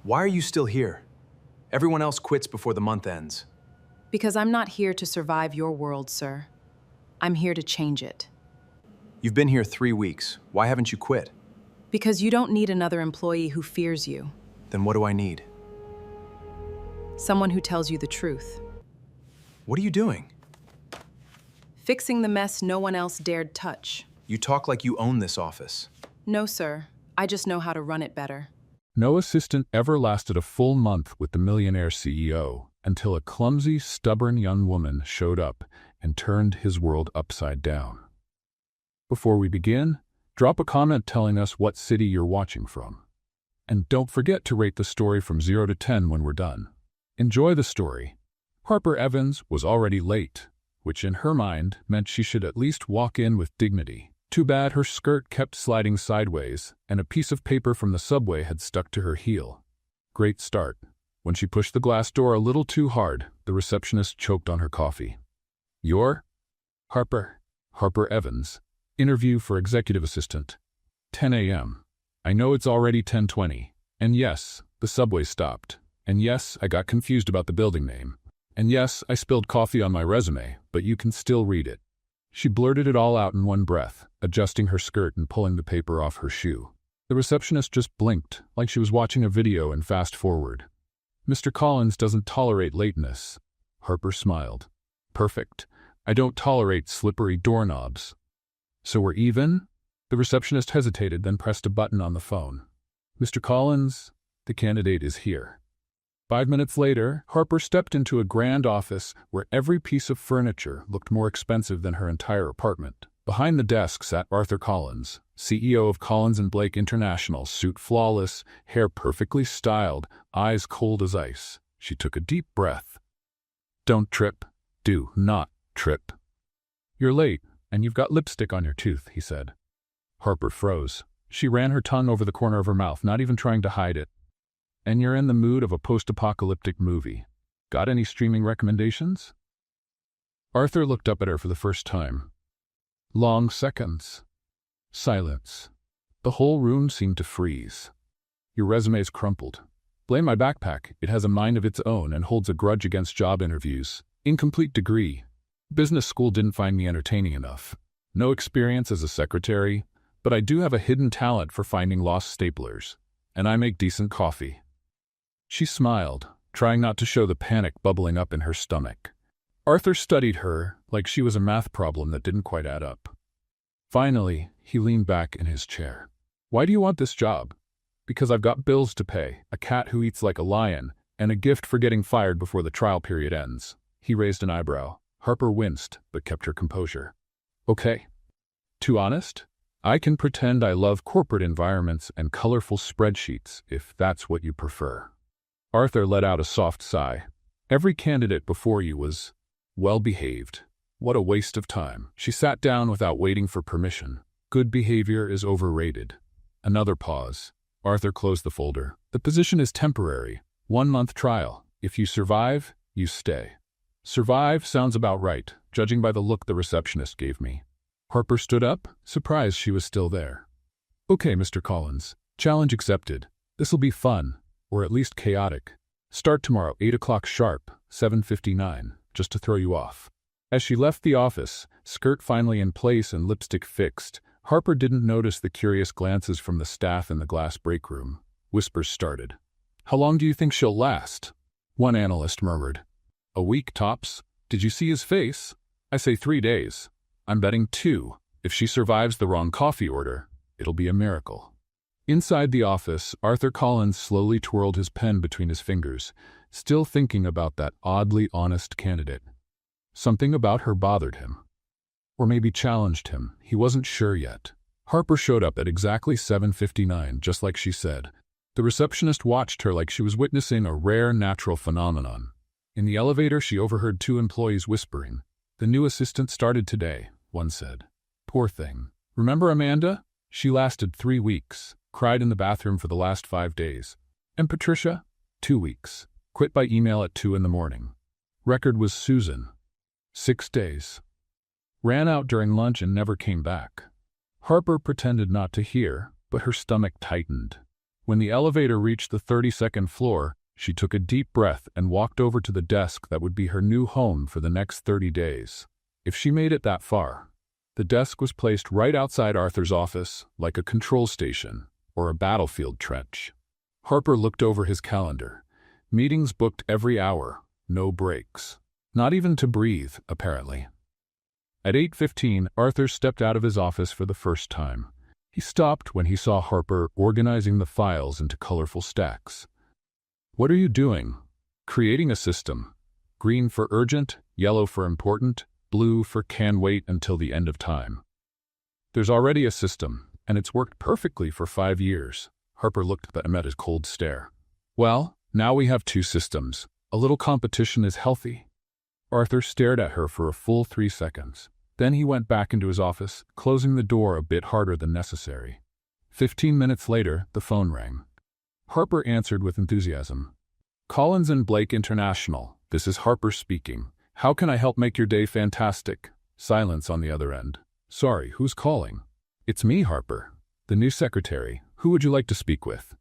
Why are you still here? Everyone else quits before the month ends. Because I'm not here to survive your world, sir. I'm here to change it. You've been here 3 weeks. Why haven't you quit? Because you don't need another employee who fears you. Then what do I need? Someone who tells you the truth. What are you doing? Fixing the mess no one else dared touch. You talk like you own this office. No, sir. I just know how to run it better. No assistant ever lasted a full month with the millionaire CEO until a clumsy, stubborn young woman showed up and turned his world upside down. Before we begin, drop a comment telling us what city you're watching from. And don't forget to rate the story from 0 to 10 when we're done. Enjoy the story. Harper Evans was already late, which in her mind meant she should at least walk in with dignity. Too bad her skirt kept sliding sideways, and a piece of paper from the subway had stuck to her heel. Great start. When she pushed the glass door a little too hard, the receptionist choked on her coffee. You're? Harper Evans. Interview for executive assistant. 10 a.m. I know it's already 10:20. And yes, the subway stopped. And yes, I got confused about the building name. And yes, I spilled coffee on my resume, but you can still read it. She blurted it all out in one breath, adjusting her skirt and pulling the paper off her shoe. The receptionist just blinked, like she was watching a video and fast forward. Mr. Collins doesn't tolerate lateness. Harper smiled. Perfect. I don't tolerate slippery doorknobs. So we're even? The receptionist hesitated, then pressed a button on the phone. Mr. Collins, the candidate is here. 5 minutes later, Harper stepped into a grand office where every piece of furniture looked more expensive than her entire apartment. Behind the desk sat Arthur Collins, CEO of Collins & Blake International, suit flawless, hair perfectly styled, eyes cold as ice. She took a deep breath. Don't trip. Do not trip. You're late, and you've got lipstick on your tooth, he said. Harper froze. She ran her tongue over the corner of her mouth, not even trying to hide it. And you're in the mood of a post-apocalyptic movie. Got any streaming recommendations? Arthur looked up at her for the first time. Long seconds. Silence. The whole room seemed to freeze. Your resume's crumpled. Blame my backpack. It has a mind of its own and holds a grudge against job interviews. Incomplete degree. Business school didn't find me entertaining enough. No experience as a secretary, but I do have a hidden talent for finding lost staplers. And I make decent coffee. She smiled, trying not to show the panic bubbling up in her stomach. Arthur studied her like she was a math problem that didn't quite add up. Finally, he leaned back in his chair. Why do you want this job? Because I've got bills to pay, a cat who eats like a lion, and a gift for getting fired before the trial period ends. He raised an eyebrow. Harper winced, but kept her composure. Okay. Too honest? I can pretend I love corporate environments and colorful spreadsheets, if that's what you prefer. Arthur let out a soft sigh. Every candidate before you was well-behaved. What a waste of time. She sat down without waiting for permission. Good behavior is overrated. Another pause. Arthur closed the folder. The position is temporary. 1-month trial. If you survive, you stay. Survive sounds about right, judging by the look the receptionist gave me. Harper stood up, surprised she was still there. Okay, Mr. Collins. Challenge accepted. This'll be fun, or at least chaotic. Start tomorrow, 8 o'clock sharp, 7:59, just to throw you off. As she left the office, skirt finally in place and lipstick fixed, Harper didn't notice the curious glances from the staff in the glass break room. Whispers started. How long do you think she'll last? One analyst murmured. A week tops. Did you see his face? I say 3 days. I'm betting 2. If she survives the wrong coffee order, it'll be a miracle. Inside the office, Arthur Collins slowly twirled his pen between his fingers, still thinking about that oddly honest candidate. Something about her bothered him. Or maybe challenged him. He wasn't sure yet. Harper showed up at exactly 7:59, just like she said. The receptionist watched her like she was witnessing a rare natural phenomenon. In the elevator, she overheard 2 employees whispering. The new assistant started today, one said. Poor thing. Remember Amanda? She lasted 3 weeks, cried in the bathroom for the last 5 days. And Patricia? 2 weeks. Quit by email at 2 in the morning. Record was Susan. 6 days. Ran out during lunch and never came back. Harper pretended not to hear, but her stomach tightened. When the elevator reached the 32nd floor, she took a deep breath and walked over to the desk that would be her new home for the next 30 days. If she made it that far. The desk was placed right outside Arthur's office, like a control station or a battlefield trench. Harper looked over his calendar. Meetings booked every hour, no breaks. Not even to breathe, apparently. At 8:15, Arthur stepped out of his office for the first time. He stopped when he saw Harper organizing the files into colorful stacks. "What are you doing?" "Creating a system. Green for urgent, yellow for important, blue for can wait until the end of time." "There's already a system, and it's worked perfectly for 5 years. Harper looked at him met his cold stare. "Well, now we have 2 systems. A little competition is healthy." Arthur stared at her for a full 3 seconds. Then he went back into his office, closing the door a bit harder than necessary. 15 minutes later, the phone rang. Harper answered with enthusiasm. "Collins and Blake International. This is Harper speaking. How can I help make your day fantastic?" Silence on the other end. "Sorry, who's calling?" "It's me, Harper. The new secretary. Who would you like to speak with?"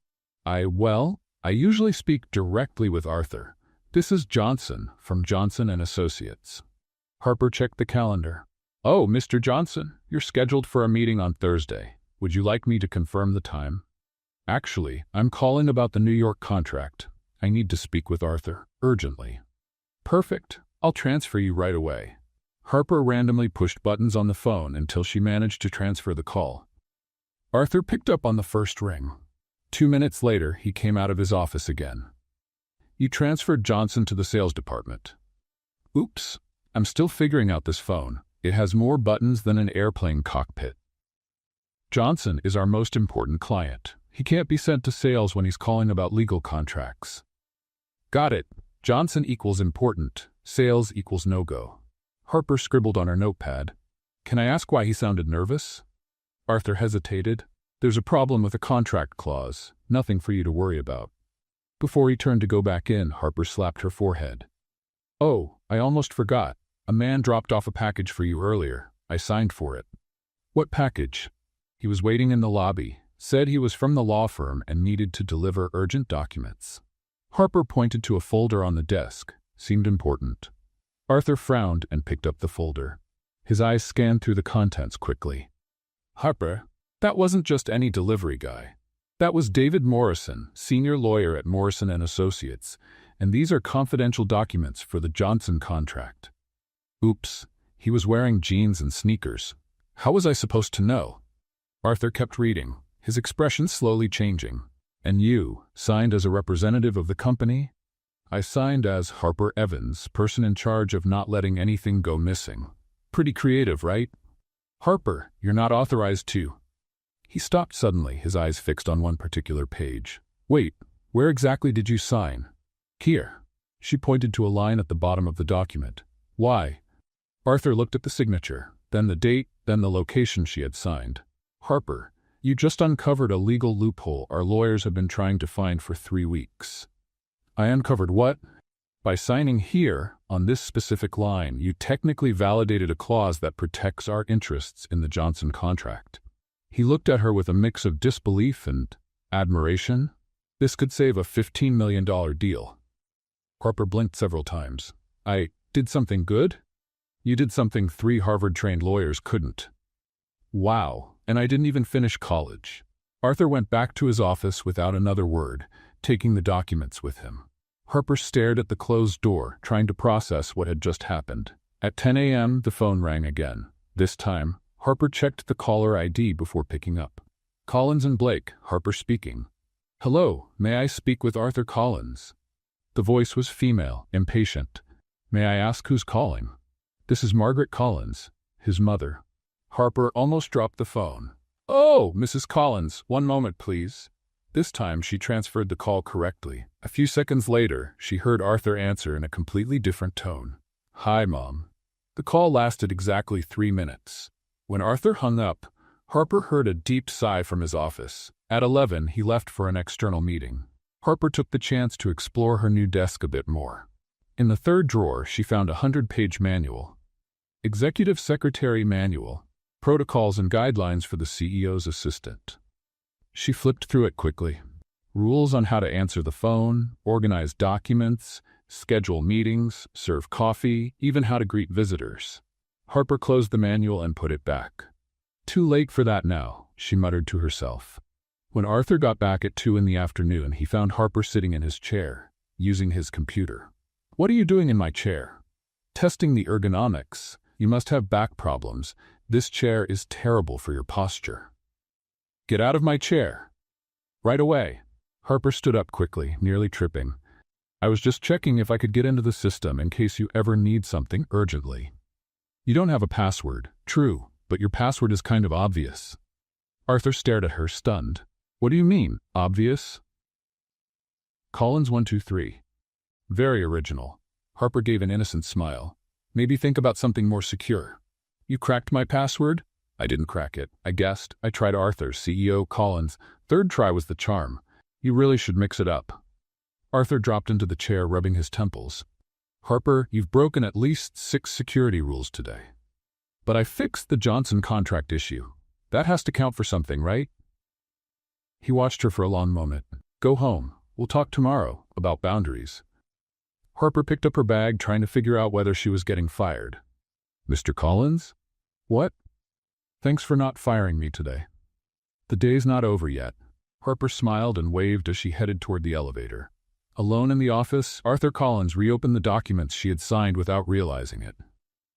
I usually speak directly with Arthur. This is Johnson, from Johnson & Associates." Harper checked the calendar. "Oh, Mr. Johnson, you're scheduled for a meeting on Thursday. Would you like me to confirm the time?" "Actually, I'm calling about the New York contract. I need to speak with Arthur, urgently." "Perfect. I'll transfer you right away." Harper randomly pushed buttons on the phone until she managed to transfer the call. Arthur picked up on the first ring. 2 minutes later, he came out of his office again. "You transferred Johnson to the sales department." "Oops. I'm still figuring out this phone. It has more buttons than an airplane cockpit." "Johnson is our most important client. He can't be sent to sales when he's calling about legal contracts." "Got it. Johnson equals important. Sales equals no-go." Harper scribbled on her notepad. "Can I ask why he sounded nervous?" Arthur hesitated. "There's a problem with a contract clause. Nothing for you to worry about." Before he turned to go back in, Harper slapped her forehead. "Oh, I almost forgot. A man dropped off a package for you earlier. I signed for it." "What package?" "He was waiting in the lobby. Said he was from the law firm and needed to deliver urgent documents." Harper pointed to a folder on the desk. Seemed important. Arthur frowned and picked up the folder. His eyes scanned through the contents quickly. "Harper, that wasn't just any delivery guy. That was David Morrison, senior lawyer at Morrison & Associates, and these are confidential documents for the Johnson contract." "Oops, he was wearing jeans and sneakers. How was I supposed to know?" Arthur kept reading, his expression slowly changing. "And you, signed as a representative of the company?" "I signed as Harper Evans, person in charge of not letting anything go missing." "Pretty creative, right?" "Harper, you're not authorized to." He stopped suddenly, his eyes fixed on one particular page. "Wait, where exactly did you sign?" "Here." She pointed to a line at the bottom of the document. "Why?" Arthur looked at the signature, then the date, then the location she had signed. "Harper, you just uncovered a legal loophole our lawyers have been trying to find for 3 weeks." "I uncovered what?" "By signing here, on this specific line, you technically validated a clause that protects our interests in the Johnson contract." He looked at her with a mix of disbelief and admiration. This could save a $15 million deal. Harper blinked several times. "I did something good?" "You did something 3 Harvard-trained lawyers couldn't." "Wow, and I didn't even finish college." Arthur went back to his office without another word, taking the documents with him. Harper stared at the closed door, trying to process what had just happened. At 10 a.m., the phone rang again. This time, Harper checked the caller ID before picking up. "Collins and Blake, Harper speaking." "Hello, may I speak with Arthur Collins?" The voice was female, impatient. "May I ask who's calling?" "This is Margaret Collins, his mother." Harper almost dropped the phone. "Oh, Mrs. Collins, one moment, please." This time she transferred the call correctly. A few seconds later, she heard Arthur answer in a completely different tone. "Hi, Mom." The call lasted exactly 3 minutes. When Arthur hung up, Harper heard a deep sigh from his office. At 11, he left for an external meeting. Harper took the chance to explore her new desk a bit more. In the third drawer, she found a 100-page manual. Executive Secretary Manual, Protocols and Guidelines for the CEO's Assistant. She flipped through it quickly. Rules on how to answer the phone, organize documents, schedule meetings, serve coffee, even how to greet visitors. Harper closed the manual and put it back. Too late for that now, she muttered to herself. When Arthur got back at 2 in the afternoon, he found Harper sitting in his chair, using his computer. "What are you doing in my chair?" "Testing the ergonomics. You must have back problems. This chair is terrible for your posture." "Get out of my chair." "Right away." Harper stood up quickly, nearly tripping. "I was just checking if I could get into the system in case you ever need something urgently." "You don't have a password." "True, but your password is kind of obvious." Arthur stared at her, stunned. "What do you mean, obvious?" "Collins 123. Very original." Harper gave an innocent smile. "Maybe think about something more secure." "You cracked my password?" "I didn't crack it. I guessed. I tried Arthur, CEO Collins. Third try was the charm. You really should mix it up." Arthur dropped into the chair, rubbing his temples. "Harper, you've broken at least 6 security rules today." "But I fixed the Johnson contract issue. That has to count for something, right?" He watched her for a long moment. "Go home. We'll talk tomorrow about boundaries." Harper picked up her bag, trying to figure out whether she was getting fired. "Mr. Collins?" "What?" "Thanks for not firing me today." "The day's not over yet." Harper smiled and waved as she headed toward the elevator. Alone in the office, Arthur Collins reopened the documents she had signed without realizing it.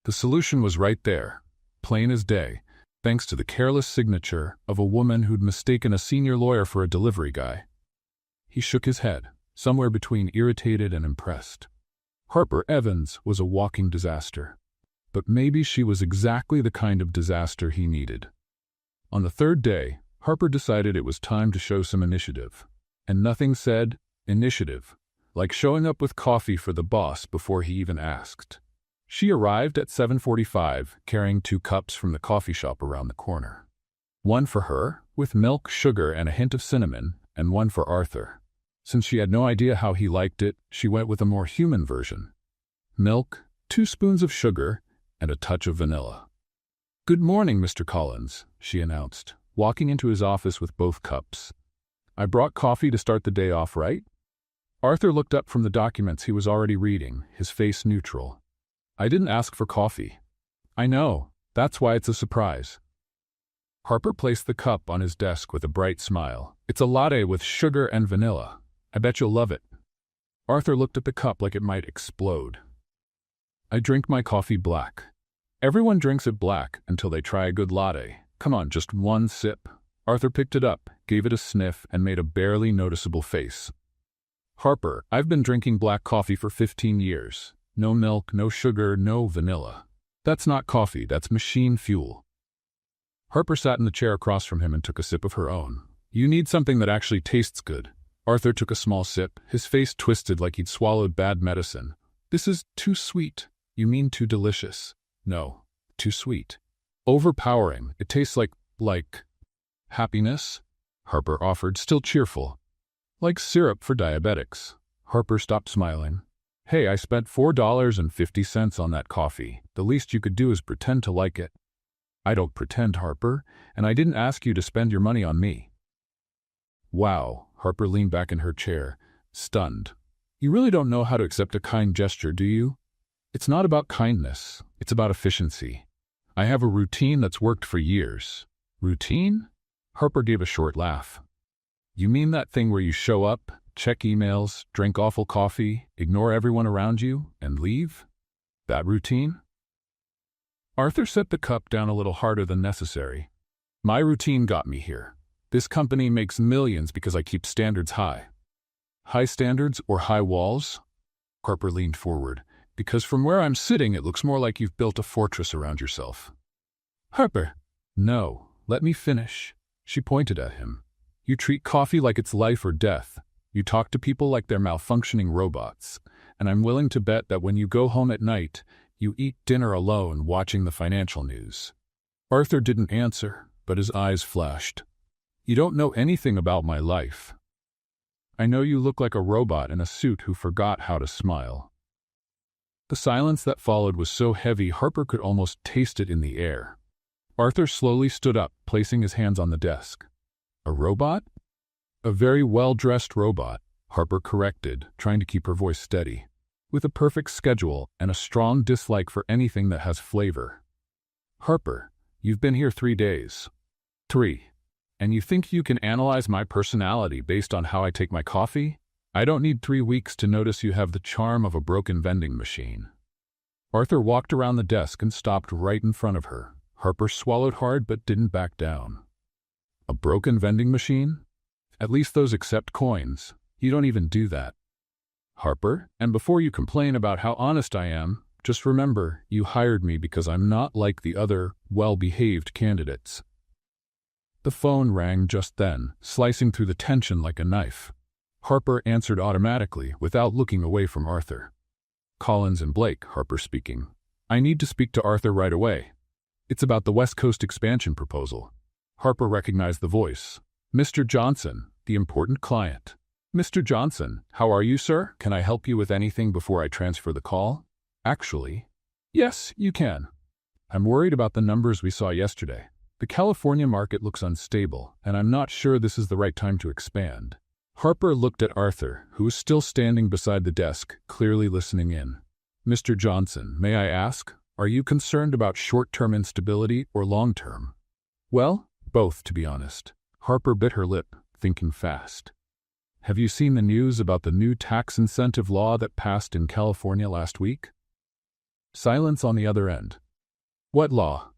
The solution was right there, plain as day, thanks to the careless signature of a woman who'd mistaken a senior lawyer for a delivery guy. He shook his head, somewhere between irritated and impressed. Harper Evans was a walking disaster. But maybe she was exactly the kind of disaster he needed. On the 3rd day, Harper decided it was time to show some initiative. And nothing said initiative like showing up with coffee for the boss before he even asked. She arrived at 7:45, carrying 2 cups from the coffee shop around the corner. One for her, with milk, sugar, and a hint of cinnamon, and one for Arthur. Since she had no idea how he liked it, she went with a more human version. Milk, 2 spoons of sugar, and a touch of vanilla. "Good morning, Mr. Collins," she announced, walking into his office with both cups. "I brought coffee to start the day off, right?" Arthur looked up from the documents he was already reading, his face neutral. "I didn't ask for coffee." "I know. That's why it's a surprise." Harper placed the cup on his desk with a bright smile. "It's a latte with sugar and vanilla. I bet you'll love it." Arthur looked at the cup like it might explode. "I drink my coffee black." "Everyone drinks it black until they try a good latte. Come on, just one sip." Arthur picked it up, gave it a sniff, and made a barely noticeable face. "Harper, I've been drinking black coffee for 15 years. No milk, no sugar, no vanilla. That's not coffee, that's machine fuel." Harper sat in the chair across from him and took a sip of her own. "You need something that actually tastes good." Arthur took a small sip, his face twisted like he'd swallowed bad medicine. "This is too sweet." "You mean too delicious." "No, too sweet. Overpowering. It tastes like happiness," Harper offered, still cheerful. "Like syrup for diabetics." Harper stopped smiling. "Hey, I spent $4.50 on that coffee. The least you could do is pretend to like it." "I don't pretend, Harper, and I didn't ask you to spend your money on me." "Wow," Harper leaned back in her chair, stunned. "You really don't know how to accept a kind gesture, do you? It's not about kindness, it's about efficiency. I have a routine that's worked for years." "Routine?" Harper gave a short laugh. "You mean that thing where you show up, check emails, drink awful coffee, ignore everyone around you, and leave? That routine?" Arthur set the cup down a little harder than necessary. "My routine got me here. This company makes millions because I keep standards high." "High standards or high walls?" Harper leaned forward. "Because from where I'm sitting, it looks more like you've built a fortress around yourself." "Harper." "No, let me finish." She pointed at him. "You treat coffee like it's life or death. You talk to people like they're malfunctioning robots. And I'm willing to bet that when you go home at night, you eat dinner alone watching the financial news." Arthur didn't answer, but his eyes flashed. "You don't know anything about my life. I know you look like a robot in a suit who forgot how to smile." The silence that followed was so heavy Harper could almost taste it in the air. Arthur slowly stood up, placing his hands on the desk. "A robot?" A very well-dressed robot, Harper corrected, trying to keep her voice steady, with a perfect schedule and a strong dislike for anything that has flavor. Harper, you've been here 3 days. 3. And you think you can analyze my personality based on how I take my coffee? I don't need 3 weeks to notice you have the charm of a broken vending machine. Arthur walked around the desk and stopped right in front of her. Harper swallowed hard but didn't back down. A broken vending machine? At least those accept coins. You don't even do that. Harper, and before you complain about how honest I am, just remember you hired me because I'm not like the other well-behaved candidates. The phone rang just then, slicing through the tension like a knife. Harper answered automatically without looking away from Arthur. Collins and Blake, Harper speaking. I need to speak to Arthur right away. It's about the West Coast expansion proposal. Harper recognized the voice. Mr. Johnson, the important client. Mr. Johnson, how are you, sir? Can I help you with anything before I transfer the call? Actually, yes, you can. I'm worried about the numbers we saw yesterday. The California market looks unstable, and I'm not sure this is the right time to expand. Harper looked at Arthur, who was still standing beside the desk, clearly listening in. Mr. Johnson, may I ask, are you concerned about short-term instability or long-term? Well, both, to be honest. Harper bit her lip, thinking fast. Have you seen the news about the new tax incentive law that passed in California last week? Silence on the other end. What law?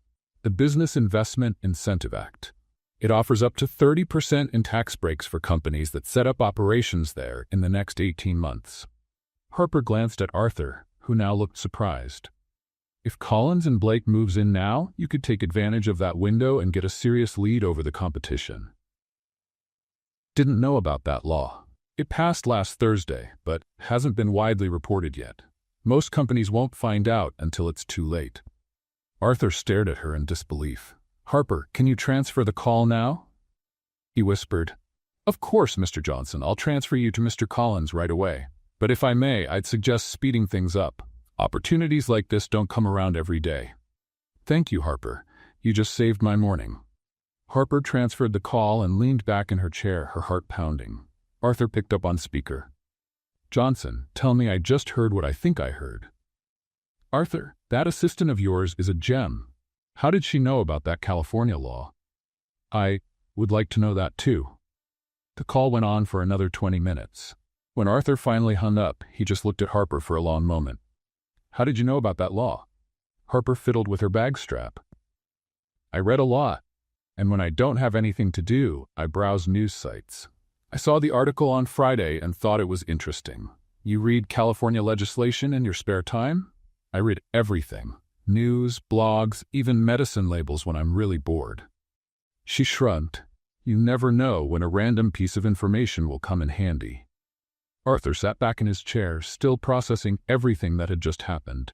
The Business Investment Incentive Act. It offers up to 30% in tax breaks for companies that set up operations there in the next 18 months. Harper glanced at Arthur, who now looked surprised. If Collins and Blake moves in now, you could take advantage of that window and get a serious lead over the competition. Didn't know about that law. It passed last Thursday, but hasn't been widely reported yet. Most companies won't find out until it's too late. Arthur stared at her in disbelief. Harper, can you transfer the call now? He whispered. Of course, Mr. Johnson, I'll transfer you to Mr. Collins right away. But if I may, I'd suggest speeding things up. Opportunities like this don't come around every day. Thank you, Harper. You just saved my morning. Harper transferred the call and leaned back in her chair, her heart pounding. Arthur picked up on speaker. Johnson, tell me I just heard what I think I heard. Arthur, that assistant of yours is a gem. How did she know about that California law? I would like to know that too. The call went on for another 20 minutes. When Arthur finally hung up, he just looked at Harper for a long moment. How did you know about that law? Harper fiddled with her bag strap. I read a lot, and when I don't have anything to do, I browse news sites. I saw the article on Friday and thought it was interesting. You read California legislation in your spare time? I read everything. News, blogs, even medicine labels when I'm really bored. She shrugged. You never know when a random piece of information will come in handy. Arthur sat back in his chair, still processing everything that had just happened.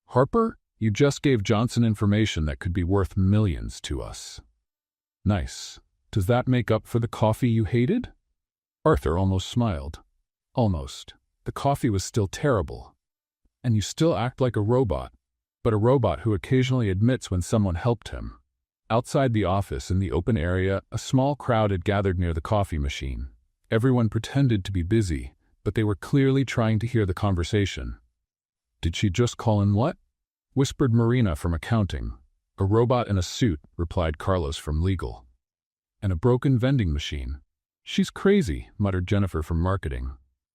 Harper, you just gave Johnson information that could be worth millions to us. Nice. Does that make up for the coffee you hated? Arthur almost smiled. Almost. The coffee was still terrible. And you still act like a robot, but a robot who occasionally admits when someone helped him. Outside the office in the open area, a small crowd had gathered near the coffee machine. Everyone pretended to be busy, but they were clearly trying to hear the conversation. Did she just call in what? Whispered Marina from accounting. A robot in a suit, replied Carlos from legal. And a broken vending machine. She's crazy, muttered Jennifer from marketing.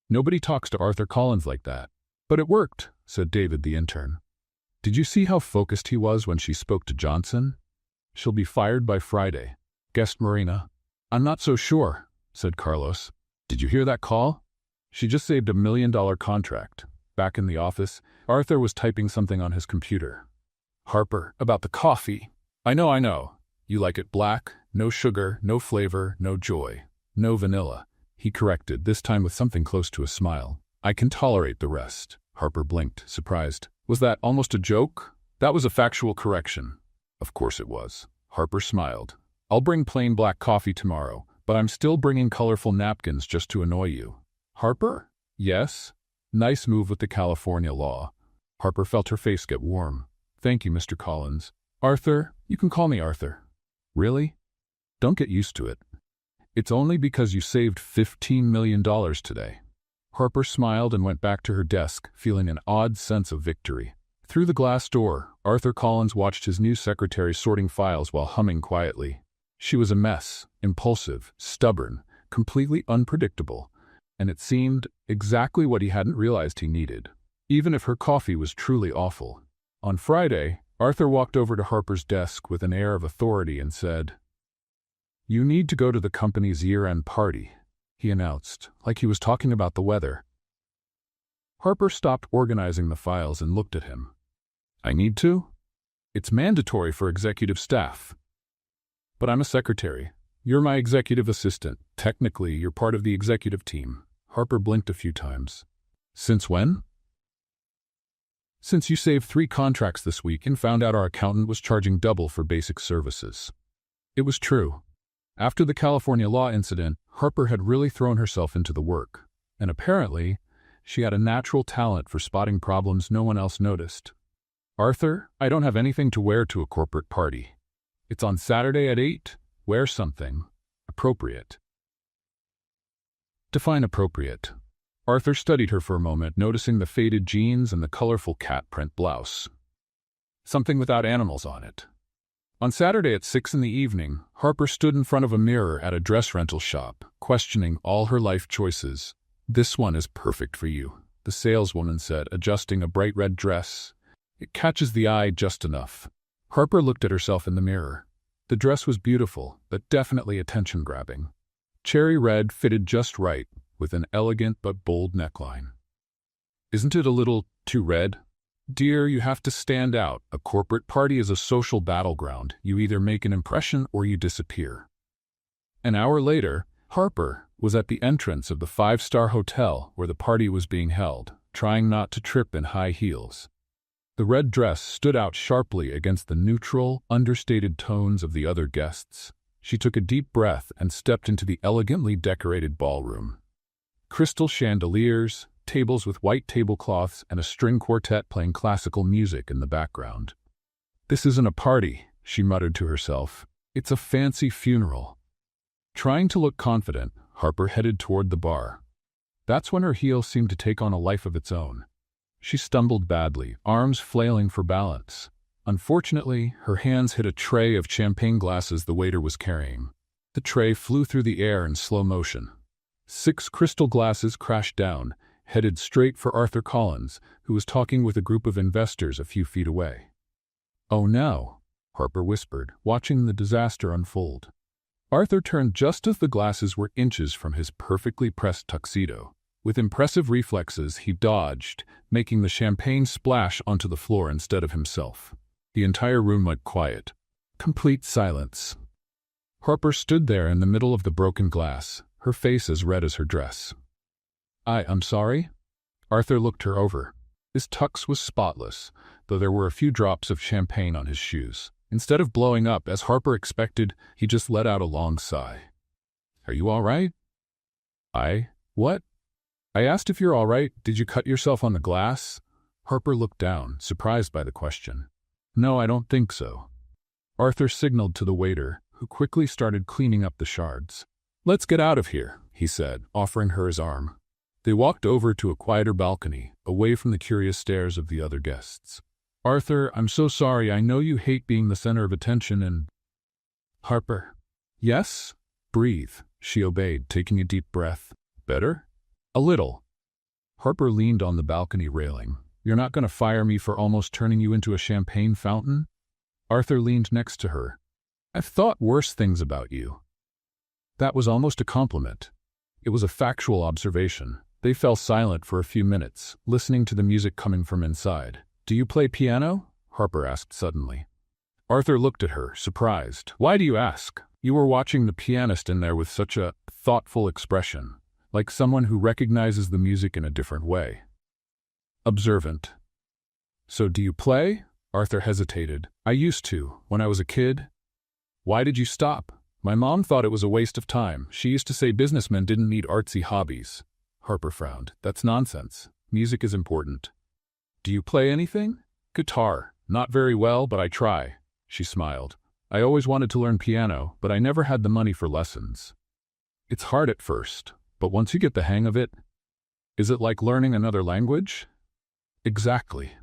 Nobody talks to Arthur Collins like that. But it worked, said David the intern. Did you see how focused he was when she spoke to Johnson? She'll be fired by Friday, guessed Marina. I'm not so sure, said Carlos. Did you hear that call? She just saved $1 million contract. Back in the office, Arthur was typing something on his computer. Harper, about the coffee. I know. You like it black, no sugar, no flavor, no joy, no vanilla. He corrected, this time with something close to a smile. I can tolerate the rest. Harper blinked, surprised. Was that almost a joke? That was a factual correction. Of course it was. Harper smiled. I'll bring plain black coffee tomorrow, but I'm still bringing colorful napkins just to annoy you. Harper? Yes? Nice move with the California law. Harper felt her face get warm. Thank you, Mr. Collins. Arthur, you can call me Arthur. Really? Don't get used to it. It's only because you saved $15 million today. Harper smiled and went back to her desk, feeling an odd sense of victory. Through the glass door, Arthur Collins watched his new secretary sorting files while humming quietly. She was a mess, impulsive, stubborn, completely unpredictable, and it seemed exactly what he hadn't realized he needed, even if her coffee was truly awful. On Friday, Arthur walked over to Harper's desk with an air of authority and said, "You need to go to the company's year-end party," he announced, like he was talking about the weather. Harper stopped organizing the files and looked at him. "I need to? It's mandatory for executive staff." "But I'm a secretary. You're my executive assistant. Technically, you're part of the executive team." Harper blinked a few times. "Since when?" "Since you saved 3 contracts this week and found out our accountant was charging double for basic services." It was true. After the California law incident, Harper had really thrown herself into the work, and apparently, she had a natural talent for spotting problems no one else noticed. "Arthur, I don't have anything to wear to a corporate party. It's on Saturday at 8. Wear something appropriate." Define appropriate. Arthur studied her for a moment, noticing the faded jeans and the colorful cat print blouse. Something without animals on it. On Saturday at 6 in the evening, Harper stood in front of a mirror at a dress rental shop, questioning all her life choices. "This one is perfect for you," the saleswoman said, adjusting a bright red dress. "It catches the eye just enough." Harper looked at herself in the mirror. The dress was beautiful, but definitely attention-grabbing. Cherry red fitted just right, with an elegant but bold neckline. "Isn't it a little too red?" "Dear, you have to stand out. A corporate party is a social battleground. You either make an impression or you disappear." An hour later, Harper was at the entrance of the 5-star hotel where the party was being held, trying not to trip in high heels. The red dress stood out sharply against the neutral, understated tones of the other guests. She took a deep breath and stepped into the elegantly decorated ballroom. Crystal chandeliers, tables with white tablecloths, and a string quartet playing classical music in the background. "This isn't a party," she muttered to herself. "It's a fancy funeral." Trying to look confident, Harper headed toward the bar. That's when her heel seemed to take on a life of its own. She stumbled badly, arms flailing for balance. Unfortunately, her hands hit a tray of champagne glasses the waiter was carrying. The tray flew through the air in slow motion. 6 crystal glasses crashed down, headed straight for Arthur Collins, who was talking with a group of investors a few feet away. "Oh no," Harper whispered, watching the disaster unfold. Arthur turned just as the glasses were inches from his perfectly pressed tuxedo. With impressive reflexes, he dodged, making the champagne splash onto the floor instead of himself. The entire room went quiet. Complete silence. Harper stood there in the middle of the broken glass, her face as red as her dress. I'm sorry?" Arthur looked her over. His tux was spotless, though there were a few drops of champagne on his shoes. Instead of blowing up, as Harper expected, he just let out a long sigh. "Are you all right?" What?" "I asked if you're all right. Did you cut yourself on the glass?" Harper looked down, surprised by the question. "No, I don't think so." Arthur signaled to the waiter, who quickly started cleaning up the shards. "Let's get out of here," he said, offering her his arm. They walked over to a quieter balcony, away from the curious stares of the other guests. "Arthur, I'm so sorry. I know you hate being the center of attention and—" "Harper." "Yes?" "Breathe," she obeyed, taking a deep breath. "Better?" "A little." Harper leaned on the balcony railing. "You're not going to fire me for almost turning you into a champagne fountain?" Arthur leaned next to her. "I've thought worse things about you." That was almost a compliment. It was a factual observation. They fell silent for a few minutes, listening to the music coming from inside. "Do you play piano?" Harper asked suddenly. Arthur looked at her, surprised. "Why do you ask?" You were watching the pianist in there with such a thoughtful expression, like someone who recognizes the music in a different way. Observant. "So do you play?" Arthur hesitated. "I used to, when I was a kid." "Why did you stop?" "My mom thought it was a waste of time. She used to say businessmen didn't need artsy hobbies." Harper frowned. "That's nonsense. Music is important." "Do you play anything?" "Guitar. Not very well, but I try." She smiled. "I always wanted to learn piano, but I never had the money for lessons." It's hard at first, but once you get the hang of it, is it like learning another language? Exactly.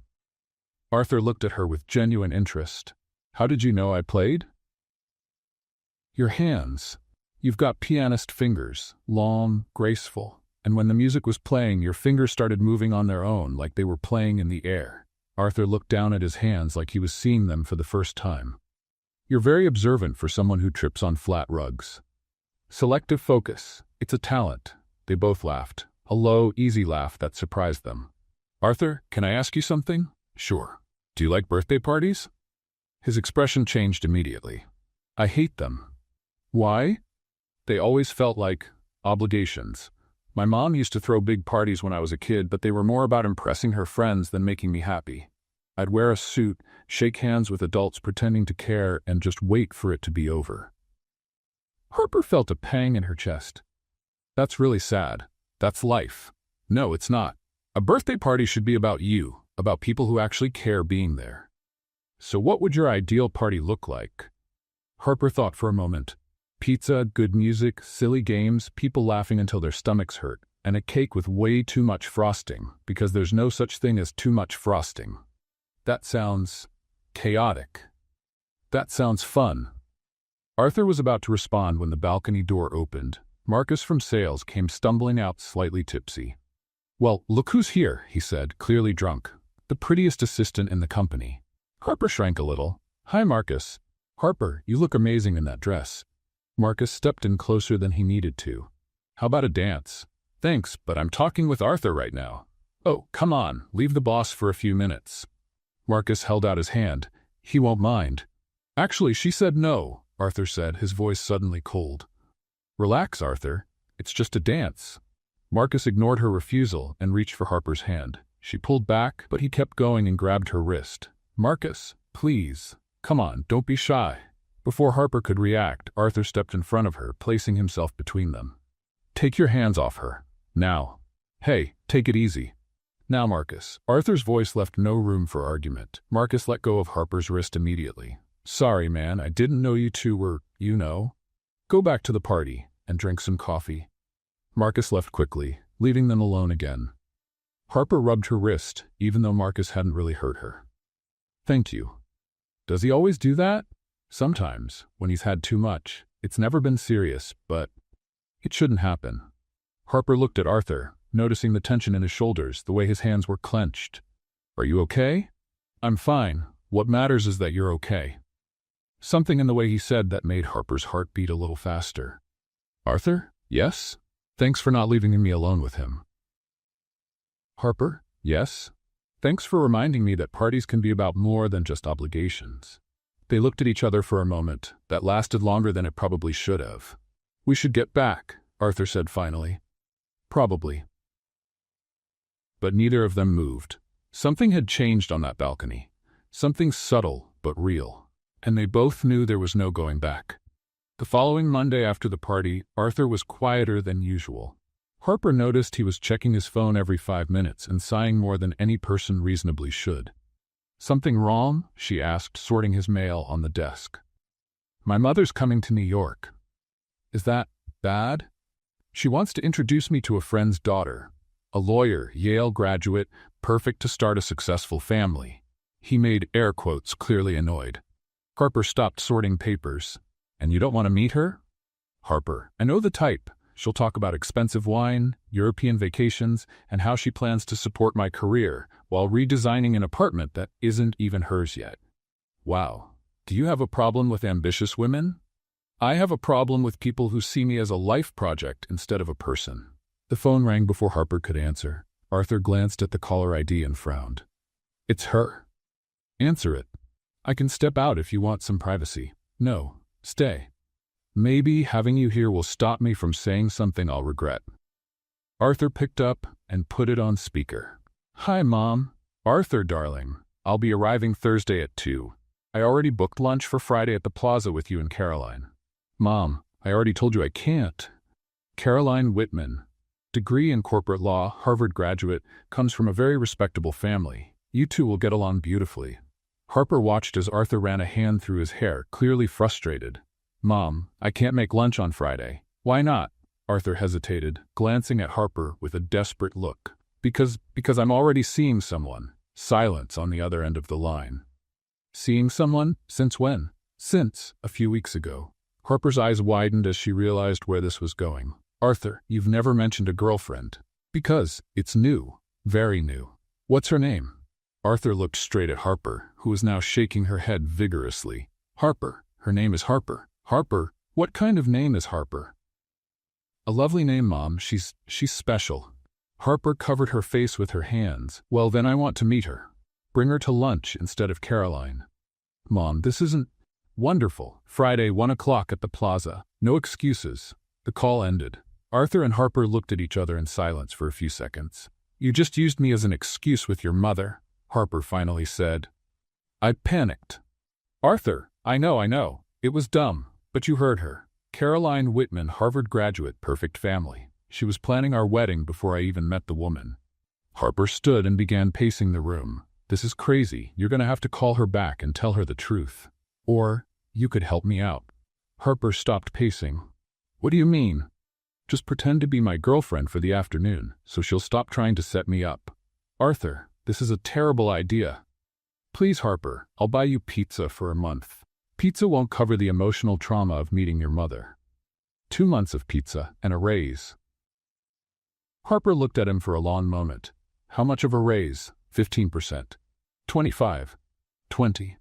Arthur looked at her with genuine interest. How did you know I played? Your hands. You've got pianist fingers, long, graceful, and when the music was playing, your fingers started moving on their own like they were playing in the air. Arthur looked down at his hands like he was seeing them for the first time. You're very observant for someone who trips on flat rugs. Selective focus. It's a talent. They both laughed, a low, easy laugh that surprised them. Arthur, can I ask you something? Sure. Do you like birthday parties? His expression changed immediately. I hate them. Why? They always felt like obligations. My mom used to throw big parties when I was a kid, but they were more about impressing her friends than making me happy. I'd wear a suit, shake hands with adults pretending to care, and just wait for it to be over. Harper felt a pang in her chest. That's really sad. That's life. No, it's not. A birthday party should be about you, about people who actually care being there. So what would your ideal party look like? Harper thought for a moment. Pizza, good music, silly games, people laughing until their stomachs hurt, and a cake with way too much frosting, because there's no such thing as too much frosting. That sounds chaotic. That sounds fun. Arthur was about to respond when the balcony door opened. Marcus from sales came stumbling out, slightly tipsy. Well, look who's here, he said, clearly drunk. The prettiest assistant in the company. Harper shrank a little. Hi, Marcus. Harper, you look amazing in that dress. Marcus stepped in closer than he needed to. How about a dance? Thanks, but I'm talking with Arthur right now. Oh, come on, leave the boss for a few minutes. Marcus held out his hand. He won't mind. Actually, she said no, Arthur said, his voice suddenly cold. Relax, Arthur. It's just a dance. Marcus ignored her refusal and reached for Harper's hand. She pulled back, but he kept going and grabbed her wrist. Marcus, please. Come on, don't be shy. Before Harper could react, Arthur stepped in front of her, placing himself between them. Take your hands off her. Now. Hey, take it easy. Now, Marcus. Arthur's voice left no room for argument. Marcus let go of Harper's wrist immediately. Sorry, man, I didn't know you two were, Go back to the party and drink some coffee. Marcus left quickly, leaving them alone again. Harper rubbed her wrist, even though Marcus hadn't really hurt her. Thank you. Does he always do that? Sometimes, when he's had too much. It's never been serious, but it shouldn't happen. Harper looked at Arthur, noticing the tension in his shoulders, the way his hands were clenched. Are you okay? I'm fine. What matters is that you're okay. Something in the way he said that made Harper's heart beat a little faster. Arthur? Yes? Thanks for not leaving me alone with him. Harper? Yes? Thanks for reminding me that parties can be about more than just obligations. They looked at each other for a moment that lasted longer than it probably should have. We should get back, Arthur said finally. Probably. But neither of them moved. Something had changed on that balcony. Something subtle but real. And they both knew there was no going back. The following Monday after the party, Arthur was quieter than usual. Harper noticed he was checking his phone every 5 minutes and sighing more than any person reasonably should. Something wrong? She asked, sorting his mail on the desk. My mother's coming to New York. Is that bad? She wants to introduce me to a friend's daughter. A lawyer, Yale graduate, perfect to start a successful family. He made air quotes, clearly annoyed. Harper stopped sorting papers. And you don't want to meet her? Harper, I know the type. She'll talk about expensive wine, European vacations, and how she plans to support my career while redesigning an apartment that isn't even hers yet. Wow. Do you have a problem with ambitious women? I have a problem with people who see me as a life project instead of a person. The phone rang before Harper could answer. Arthur glanced at the caller ID and frowned. It's her. Answer it. I can step out if you want some privacy. No, stay. Maybe having you here will stop me from saying something I'll regret. Arthur picked up and put it on speaker. Hi, Mom. Arthur, darling. I'll be arriving Thursday at 2. I already booked lunch for Friday at the plaza with you and Caroline. Mom, I already told you I can't. Caroline Whitman. Degree in corporate law, Harvard graduate, comes from a very respectable family. You two will get along beautifully. Harper watched as Arthur ran a hand through his hair, clearly frustrated. Mom, I can't make lunch on Friday. Why not? Arthur hesitated, glancing at Harper with a desperate look. Because I'm already seeing someone. Silence on the other end of the line. Seeing someone? Since when? Since a few weeks ago. Harper's eyes widened as she realized where this was going. Arthur, you've never mentioned a girlfriend. Because it's new. Very new. What's her name? Arthur looked straight at Harper, who was now shaking her head vigorously. Harper. Her name is Harper. Harper? What kind of name is Harper? A lovely name, Mom. She's special. Harper covered her face with her hands. Well, then I want to meet her. Bring her to lunch instead of Caroline. Mom, this isn't... Wonderful. Friday, 1 o'clock at the plaza. No excuses. The call ended. Arthur and Harper looked at each other in silence for a few seconds. You just used me as an excuse with your mother, Harper finally said. I panicked. Arthur, I know. It was dumb, but you heard her. Caroline Whitman, Harvard graduate, perfect family. She was planning our wedding before I even met the woman. Harper stood and began pacing the room. This is crazy. You're going to have to call her back and tell her the truth. Or, you could help me out. Harper stopped pacing. What do you mean? Just pretend to be my girlfriend for the afternoon, so she'll stop trying to set me up. Arthur, this is a terrible idea. Please, Harper, I'll buy you pizza for a month. Pizza won't cover the emotional trauma of meeting your mother. 2 months of pizza and a raise. Harper looked at him for a long moment. How much of a raise? 15%. 25. 20.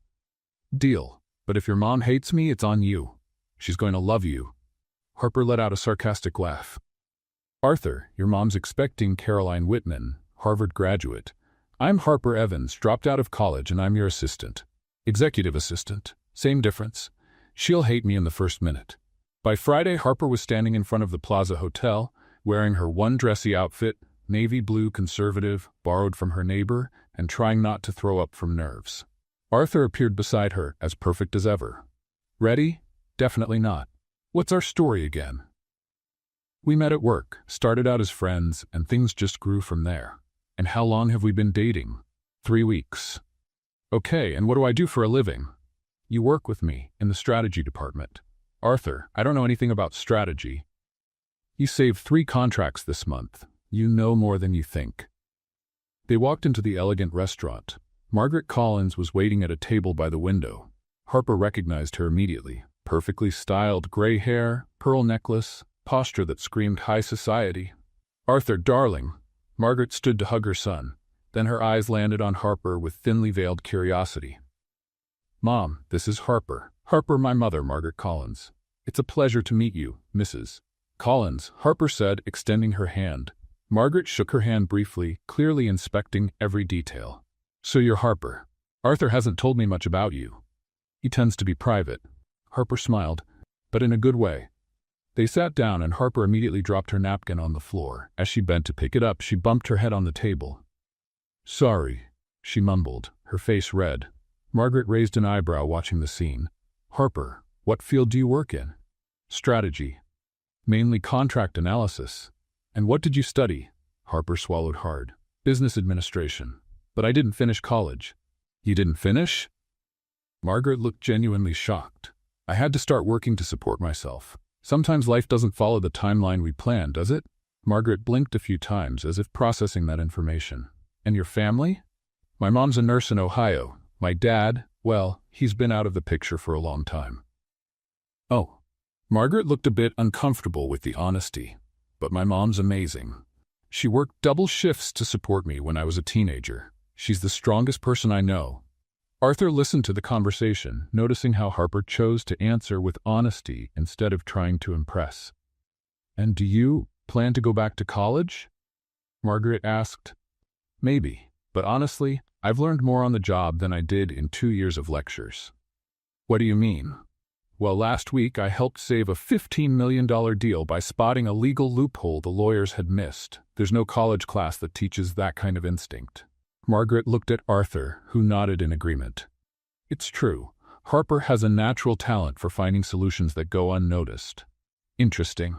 Deal. But if your mom hates me, it's on you. She's going to love you. Harper let out a sarcastic laugh. Arthur, your mom's expecting Caroline Whitman, Harvard graduate. I'm Harper Evans, dropped out of college, and I'm your assistant. Executive assistant. Same difference. She'll hate me in the first minute. By Friday, Harper was standing in front of the Plaza Hotel, wearing her one dressy outfit, navy blue conservative, borrowed from her neighbor, and trying not to throw up from nerves. Arthur appeared beside her, as perfect as ever. Ready? Definitely not. What's our story again? We met at work, started out as friends, and things just grew from there. And how long have we been dating? 3 weeks. Okay, and what do I do for a living? You work with me, in the strategy department. Arthur, I don't know anything about strategy. You saved 3 contracts this month. You know more than you think. They walked into the elegant restaurant. Margaret Collins was waiting at a table by the window. Harper recognized her immediately. Perfectly styled gray hair, pearl necklace, posture that screamed high society. Arthur, darling. Margaret stood to hug her son. Then her eyes landed on Harper with thinly veiled curiosity. Mom, this is Harper. Harper, my mother, Margaret Collins. It's a pleasure to meet you, Mrs. Collins, Harper said, extending her hand. Margaret shook her hand briefly, clearly inspecting every detail. So you're Harper. Arthur hasn't told me much about you. He tends to be private. Harper smiled, but in a good way. They sat down and Harper immediately dropped her napkin on the floor. As she bent to pick it up, she bumped her head on the table. Sorry, she mumbled, her face red. Margaret raised an eyebrow watching the scene. Harper, what field do you work in? Strategy. Mainly contract analysis. And what did you study? Harper swallowed hard. Business administration. But I didn't finish college. You didn't finish? Margaret looked genuinely shocked. I had to start working to support myself. Sometimes life doesn't follow the timeline we plan, does it? Margaret blinked a few times as if processing that information. And your family? My mom's a nurse in Ohio. My dad, well, he's been out of the picture for a long time. Oh. Margaret looked a bit uncomfortable with the honesty. But my mom's amazing. She worked double shifts to support me when I was a teenager. She's the strongest person I know. Arthur listened to the conversation, noticing how Harper chose to answer with honesty instead of trying to impress. And do you plan to go back to college? Margaret asked. Maybe, but honestly, I've learned more on the job than I did in 2 years of lectures. What do you mean? Well, last week I helped save a $15 million deal by spotting a legal loophole the lawyers had missed. There's no college class that teaches that kind of instinct. Margaret looked at Arthur, who nodded in agreement. It's true. Harper has a natural talent for finding solutions that go unnoticed. Interesting.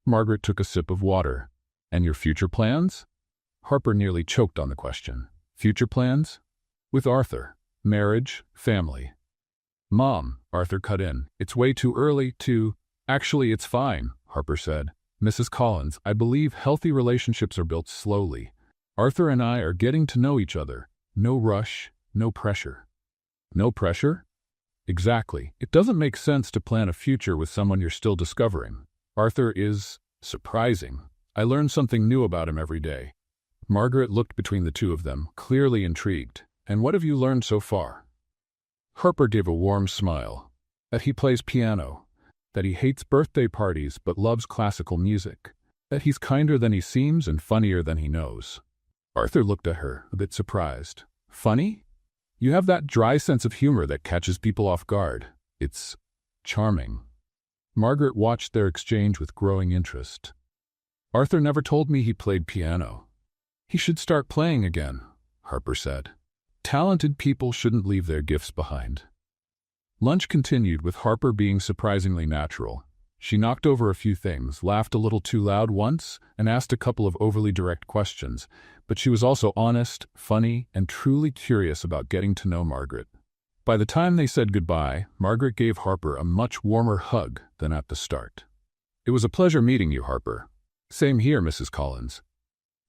Margaret took a sip of water. And your future plans? Harper nearly choked on the question. Future plans? With Arthur. Marriage, family. Mom, Arthur cut in. It's way too early to... Actually, it's fine, Harper said. Mrs. Collins, I believe healthy relationships are built slowly. Arthur and I are getting to know each other. No rush, no pressure. No pressure? Exactly. It doesn't make sense to plan a future with someone you're still discovering. Arthur is surprising. I learn something new about him every day. Margaret looked between the two of them, clearly intrigued. And what have you learned so far? Harper gave a warm smile. That he plays piano. That he hates birthday parties but loves classical music. That he's kinder than he seems and funnier than he knows. Arthur looked at her, a bit surprised. Funny? You have that dry sense of humor that catches people off guard. It's charming. Margaret watched their exchange with growing interest. Arthur never told me he played piano. He should start playing again, Harper said. Talented people shouldn't leave their gifts behind. Lunch continued with Harper being surprisingly natural. She knocked over a few things, laughed a little too loud once, and asked a couple of overly direct questions, but she was also honest, funny, and truly curious about getting to know Margaret. By the time they said goodbye, Margaret gave Harper a much warmer hug than at the start. It was a pleasure meeting you, Harper. Same here, Mrs. Collins.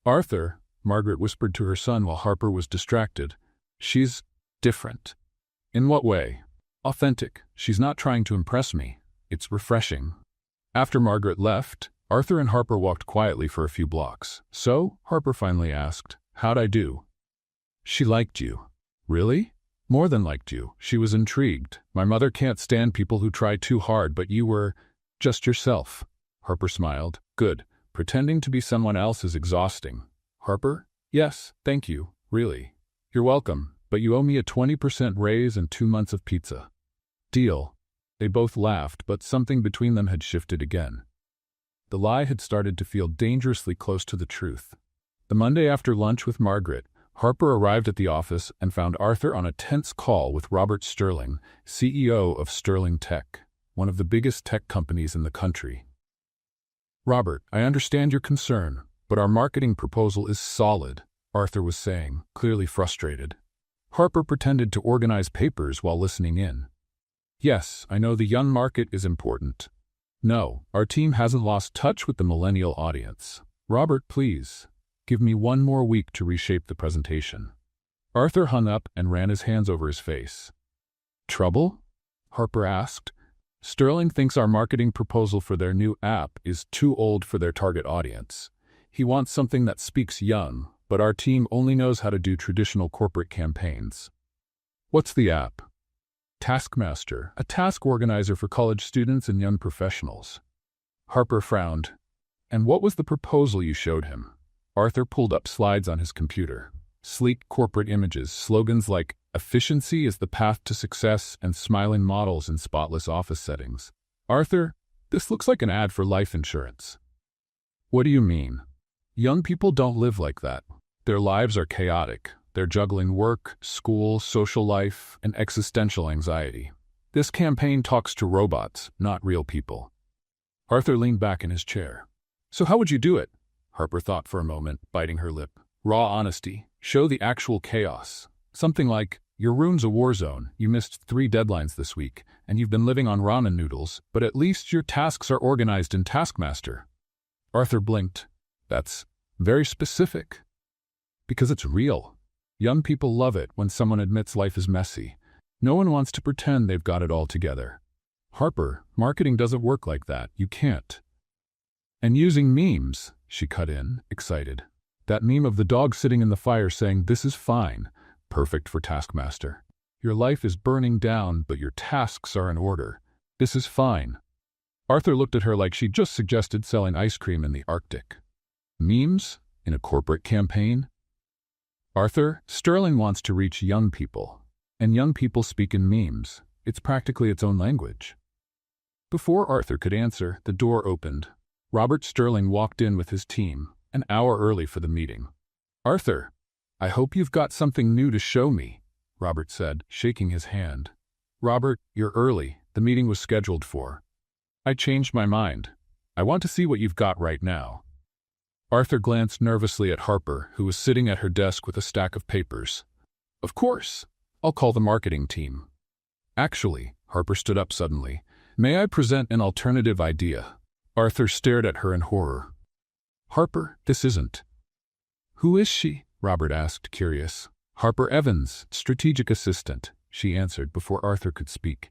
Arthur, Margaret whispered to her son while Harper was distracted. She's different. In what way? Authentic. She's not trying to impress me. It's refreshing. After Margaret left, Arthur and Harper walked quietly for a few blocks. So, Harper finally asked, how'd I do? She liked you. Really? More than liked you. She was intrigued. My mother can't stand people who try too hard, but you were just yourself. Harper smiled. Good. Pretending to be someone else is exhausting. Harper? Yes, thank you. Really. You're welcome, but you owe me a 20% raise and 2 months of pizza. Deal. They both laughed, but something between them had shifted again. The lie had started to feel dangerously close to the truth. The Monday after lunch with Margaret, Harper arrived at the office and found Arthur on a tense call with Robert Sterling, CEO of Sterling Tech, one of the biggest tech companies in the country. Robert, I understand your concern, but our marketing proposal is solid, Arthur was saying, clearly frustrated. Harper pretended to organize papers while listening in. Yes, I know the young market is important. No, our team hasn't lost touch with the millennial audience. Robert, please, give me 1 more week to reshape the presentation. Arthur hung up and ran his hands over his face. Trouble? Harper asked. Sterling thinks our marketing proposal for their new app is too old for their target audience. He wants something that speaks young, but our team only knows how to do traditional corporate campaigns. What's the app? Taskmaster, a task organizer for college students and young professionals. Harper frowned. And what was the proposal you showed him? Arthur pulled up slides on his computer. Sleek corporate images, slogans like efficiency is the path to success and smiling models in spotless office settings. Arthur, this looks like an ad for life insurance. What do you mean? Young people don't live like that. Their lives are chaotic. They're juggling work, school, social life, and existential anxiety. This campaign talks to robots, not real people. Arthur leaned back in his chair. So how would you do it? Harper thought for a moment, biting her lip. Raw honesty. Show the actual chaos. Something like, your room's a war zone, you missed 3 deadlines this week, and you've been living on ramen noodles, but at least your tasks are organized in Taskmaster. Arthur blinked. That's very specific. Because it's real. Young people love it when someone admits life is messy. No one wants to pretend they've got it all together. Harper, marketing doesn't work like that. You can't. And using memes, she cut in, excited. That meme of the dog sitting in the fire saying, this is fine. Perfect for Taskmaster. Your life is burning down, but your tasks are in order. This is fine. Arthur looked at her like she'd just suggested selling ice cream in the Arctic. Memes? In a corporate campaign? Arthur, Sterling wants to reach young people. And young people speak in memes. It's practically its own language. Before Arthur could answer, the door opened. Robert Sterling walked in with his team, an hour early for the meeting. Arthur, I hope you've got something new to show me, Robert said, shaking his hand. Robert, you're early. The meeting was scheduled for. I changed my mind. I want to see what you've got right now. Arthur glanced nervously at Harper, who was sitting at her desk with a stack of papers. Of course. I'll call the marketing team. Actually, Harper stood up suddenly. May I present an alternative idea? Arthur stared at her in horror. Harper, this isn't. Who is she? Robert asked, curious. Harper Evans, strategic assistant, she answered before Arthur could speak.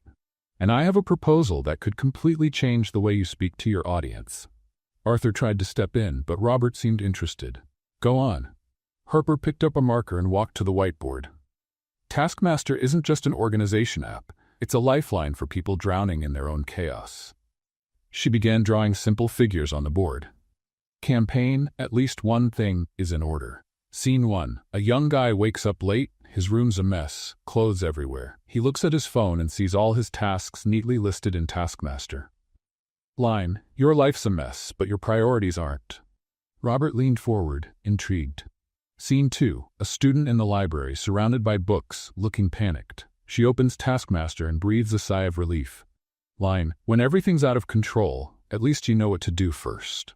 And I have a proposal that could completely change the way you speak to your audience. Arthur tried to step in, but Robert seemed interested. Go on. Harper picked up a marker and walked to the whiteboard. Taskmaster isn't just an organization app. It's a lifeline for people drowning in their own chaos. She began drawing simple figures on the board. Campaign, at least one thing is in order. Scene 1. A young guy wakes up late, his room's a mess, clothes everywhere. He looks at his phone and sees all his tasks neatly listed in Taskmaster. Line, your life's a mess, but your priorities aren't. Robert leaned forward, intrigued. Scene 2. A student in the library, surrounded by books, looking panicked. She opens Taskmaster and breathes a sigh of relief. Line, when everything's out of control, at least you know what to do first.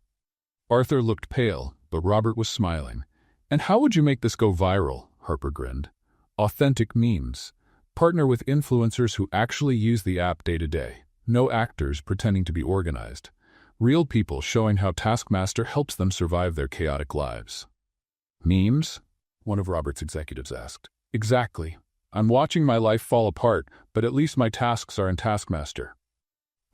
Arthur looked pale, but Robert was smiling. And how would you make this go viral? Harper grinned. Authentic memes. Partner with influencers who actually use the app day to day. No actors pretending to be organized. Real people showing how Taskmaster helps them survive their chaotic lives. Memes? One of Robert's executives asked. Exactly. I'm watching my life fall apart, but at least my tasks are in Taskmaster.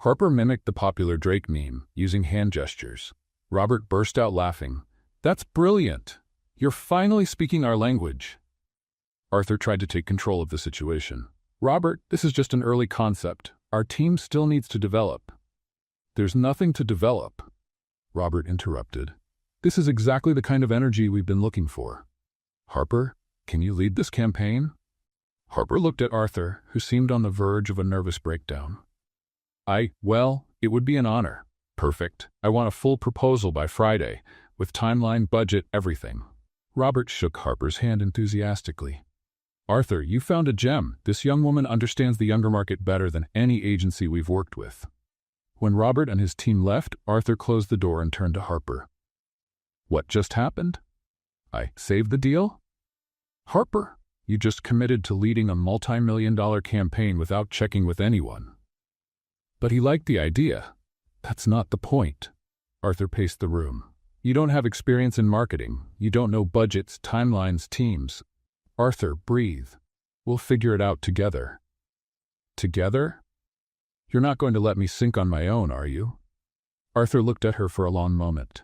Harper mimicked the popular Drake meme, using hand gestures. Robert burst out laughing. That's brilliant. You're finally speaking our language. Arthur tried to take control of the situation. Robert, this is just an early concept. Our team still needs to develop. There's nothing to develop. Robert interrupted. This is exactly the kind of energy we've been looking for. Harper, can you lead this campaign? Harper looked at Arthur, who seemed on the verge of a nervous breakdown. Well, it would be an honor. Perfect. I want a full proposal by Friday, with timeline, budget, everything. Robert shook Harper's hand enthusiastically. Arthur, you found a gem. This young woman understands the younger market better than any agency we've worked with. When Robert and his team left, Arthur closed the door and turned to Harper. What just happened? I saved the deal? Harper, you just committed to leading a multi-million-dollar campaign without checking with anyone. But he liked the idea. That's not the point. Arthur paced the room. You don't have experience in marketing. You don't know budgets, timelines, teams. Arthur, breathe. We'll figure it out together. Together? You're not going to let me sink on my own, are you? Arthur looked at her for a long moment.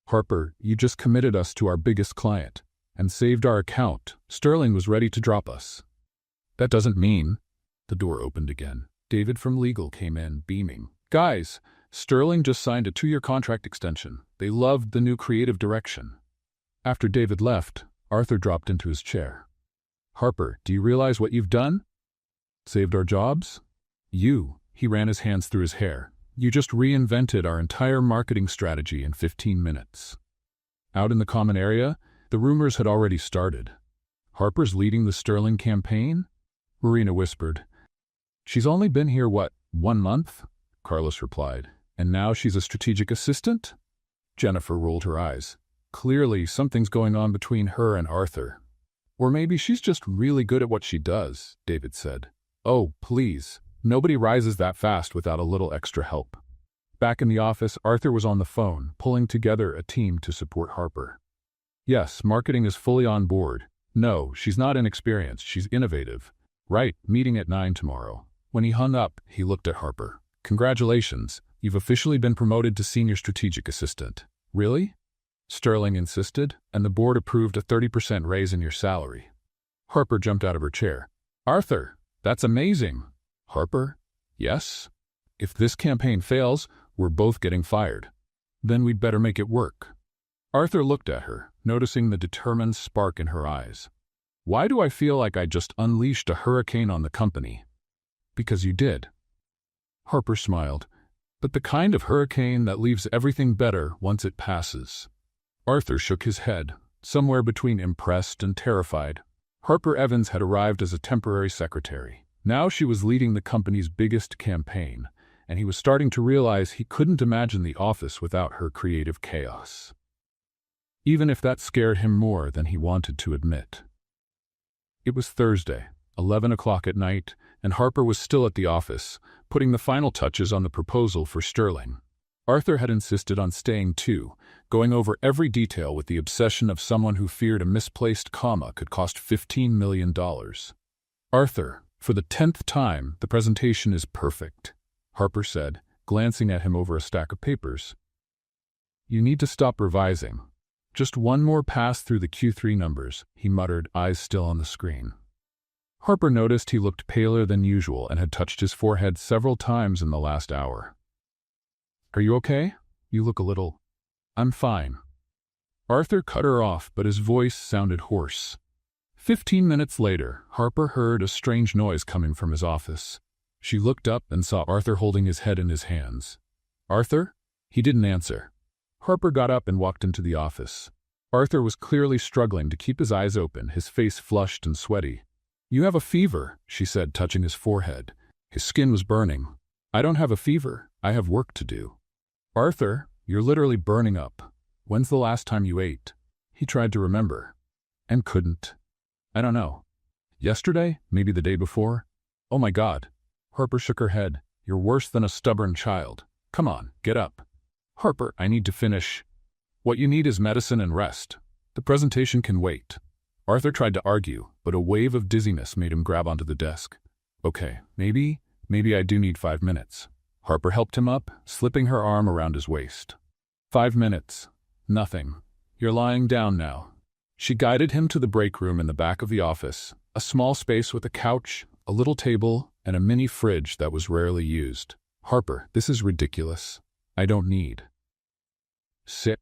Harper, you just committed us to our biggest client and saved our account. Sterling was ready to drop us. That doesn't mean... The door opened again. David from legal came in, beaming. Guys, Sterling just signed a 2-year contract extension. They loved the new creative direction. After David left, Arthur dropped into his chair. Harper, do you realize what you've done? Saved our jobs? He ran his hands through his hair. You just reinvented our entire marketing strategy in 15 minutes. Out in the common area, the rumors had already started. Harper's leading the Sterling campaign? Marina whispered. She's only been here, 1 month? Carlos replied. And now she's a strategic assistant? Jennifer rolled her eyes. Clearly, something's going on between her and Arthur. Or maybe she's just really good at what she does, David said. Oh, please. Nobody rises that fast without a little extra help. Back in the office, Arthur was on the phone, pulling together a team to support Harper. Yes, marketing is fully on board. No, she's not inexperienced, she's innovative. Right, meeting at 9 tomorrow. When he hung up, he looked at Harper. Congratulations, you've officially been promoted to senior strategic assistant. Really? Sterling insisted, and the board approved a 30% raise in your salary. Harper jumped out of her chair. Arthur, that's amazing. Harper, yes? If this campaign fails, we're both getting fired. Then we'd better make it work. Arthur looked at her, noticing the determined spark in her eyes. Why do I feel like I just unleashed a hurricane on the company? Because you did. Harper smiled. But the kind of hurricane that leaves everything better once it passes. Arthur shook his head, somewhere between impressed and terrified. Harper Evans had arrived as a temporary secretary. Now she was leading the company's biggest campaign, and he was starting to realize he couldn't imagine the office without her creative chaos. Even if that scared him more than he wanted to admit. It was Thursday, 11 o'clock at night, and Harper was still at the office, putting the final touches on the proposal for Sterling. Arthur had insisted on staying too, going over every detail with the obsession of someone who feared a misplaced comma could cost $15 million. Arthur, for the 10th time, the presentation is perfect, Harper said, glancing at him over a stack of papers. You need to stop revising. Just one more pass through the Q3 numbers, he muttered, eyes still on the screen. Harper noticed he looked paler than usual and had touched his forehead several times in the last hour. Are you okay? You look a little... I'm fine. Arthur cut her off, but his voice sounded hoarse. 15 minutes later, Harper heard a strange noise coming from his office. She looked up and saw Arthur holding his head in his hands. Arthur? He didn't answer. Harper got up and walked into the office. Arthur was clearly struggling to keep his eyes open, his face flushed and sweaty. You have a fever, she said, touching his forehead. His skin was burning. I don't have a fever. I have work to do. Arthur, you're literally burning up. When's the last time you ate? He tried to remember. And couldn't. I don't know. Yesterday? Maybe the day before? Oh my God. Harper shook her head. You're worse than a stubborn child. Come on, get up. Harper, I need to finish. What you need is medicine and rest. The presentation can wait. Arthur tried to argue, but a wave of dizziness made him grab onto the desk. Okay, maybe I do need 5 minutes. Harper helped him up, slipping her arm around his waist. 5 minutes. Nothing. You're lying down now. She guided him to the break room in the back of the office, a small space with a couch, a little table, and a mini fridge that was rarely used. Harper, this is ridiculous. I don't need. Sit.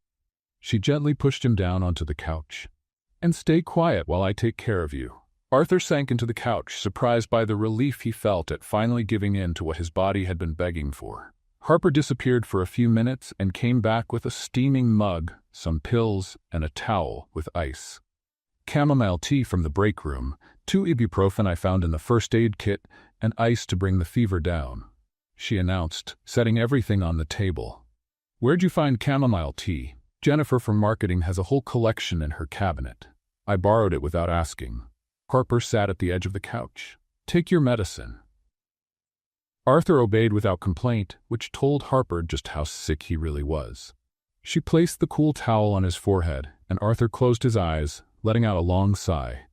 She gently pushed him down onto the couch. And stay quiet while I take care of you. Arthur sank into the couch, surprised by the relief he felt at finally giving in to what his body had been begging for. Harper disappeared for a few minutes and came back with a steaming mug, some pills, and a towel with ice. Chamomile tea from the break room, 2 ibuprofen I found in the first aid kit, and ice to bring the fever down, she announced, setting everything on the table. Where'd you find chamomile tea? Jennifer from marketing has a whole collection in her cabinet. I borrowed it without asking. Harper sat at the edge of the couch. Take your medicine. Arthur obeyed without complaint, which told Harper just how sick he really was. She placed the cool towel on his forehead, and Arthur closed his eyes, letting out a long sigh.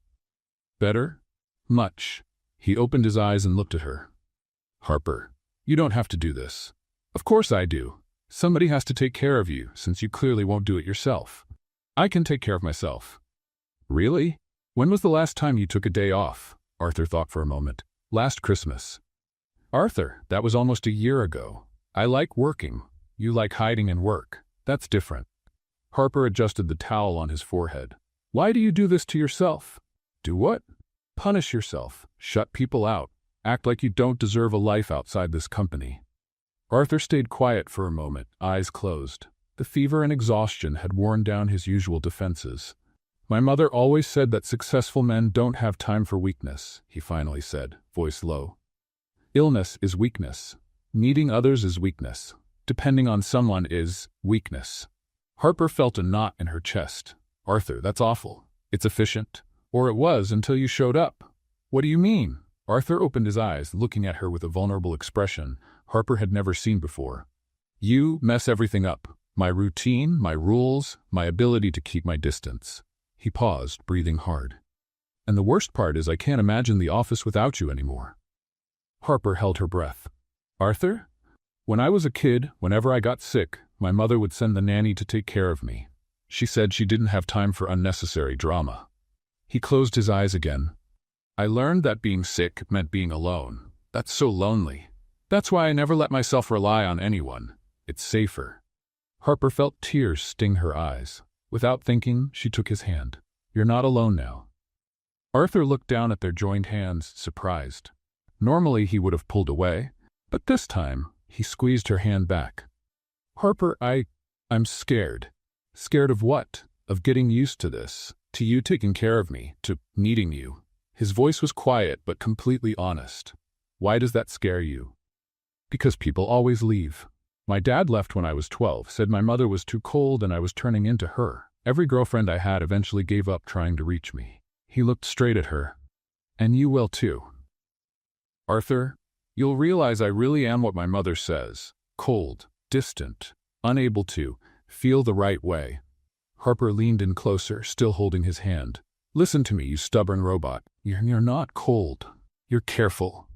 Better? Much. He opened his eyes and looked at her. Harper, you don't have to do this. Of course I do. Somebody has to take care of you, since you clearly won't do it yourself. I can take care of myself. Really? When was the last time you took a day off? Arthur thought for a moment. Last Christmas. Arthur, that was almost a year ago. I like working. You like hiding in work. That's different. Harper adjusted the towel on his forehead. Why do you do this to yourself? Do what? Punish yourself. Shut people out. Act like you don't deserve a life outside this company. Arthur stayed quiet for a moment, eyes closed. The fever and exhaustion had worn down his usual defenses. My mother always said that successful men don't have time for weakness, he finally said, voice low. Illness is weakness. Needing others is weakness. Depending on someone is weakness. Harper felt a knot in her chest. Arthur, that's awful. It's efficient. Or it was until you showed up. What do you mean? Arthur opened his eyes, looking at her with a vulnerable expression Harper had never seen before. You mess everything up. My routine, my rules, my ability to keep my distance. He paused, breathing hard. And the worst part is I can't imagine the office without you anymore. Harper held her breath. Arthur? When I was a kid, whenever I got sick, my mother would send the nanny to take care of me. She said she didn't have time for unnecessary drama. He closed his eyes again. I learned that being sick meant being alone. That's so lonely. That's why I never let myself rely on anyone. It's safer. Harper felt tears sting her eyes. Without thinking, she took his hand. You're not alone now. Arthur looked down at their joined hands, surprised. Normally he would have pulled away, but this time he squeezed her hand back. Harper, I'm scared. Scared of what? Of getting used to this, to you taking care of me, to needing you. His voice was quiet but completely honest. Why does that scare you? Because people always leave. My dad left when I was 12, said my mother was too cold and I was turning into her. Every girlfriend I had eventually gave up trying to reach me. He looked straight at her. And you will too. Arthur, you'll realize I really am what my mother says. Cold, distant, unable to feel the right way. Harper leaned in closer, still holding his hand. Listen to me, you stubborn robot. You're not cold. You're careful.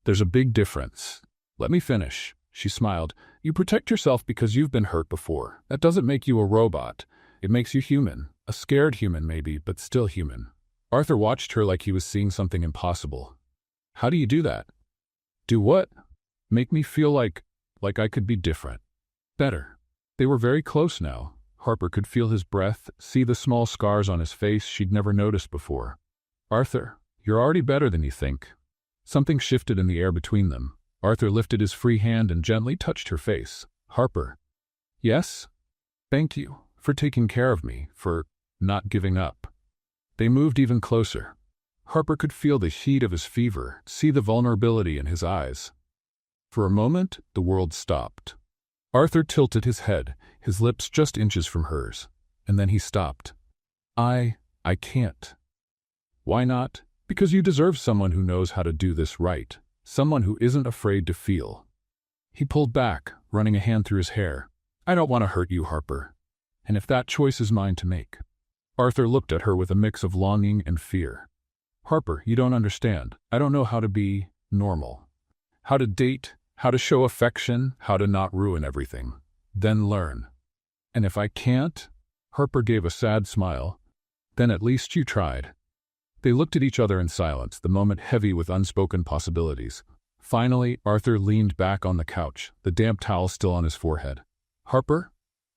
There's a big difference. Let me finish. She smiled. You protect yourself because you've been hurt before. That doesn't make you a robot. It makes you human. A scared human maybe, but still human. Arthur watched her like he was seeing something impossible. How do you do that? Do what? Make me feel like I could be different. Better. They were very close now. Harper could feel his breath, see the small scars on his face she'd never noticed before. Arthur, you're already better than you think. Something shifted in the air between them. Arthur lifted his free hand and gently touched her face. Harper. Yes? Thank you for taking care of me, for not giving up. They moved even closer. Harper could feel the heat of his fever, see the vulnerability in his eyes. For a moment, the world stopped. Arthur tilted his head, his lips just inches from hers, and then he stopped. I can't. Why not? Because you deserve someone who knows how to do this right, someone who isn't afraid to feel. He pulled back, running a hand through his hair. I don't want to hurt you, Harper. And if that choice is mine to make. Arthur looked at her with a mix of longing and fear. Harper, you don't understand. I don't know how to be normal. How to date, how to show affection, how to not ruin everything. Then learn. And if I can't? Harper gave a sad smile. Then at least you tried. They looked at each other in silence, the moment heavy with unspoken possibilities. Finally, Arthur leaned back on the couch, the damp towel still on his forehead. Harper?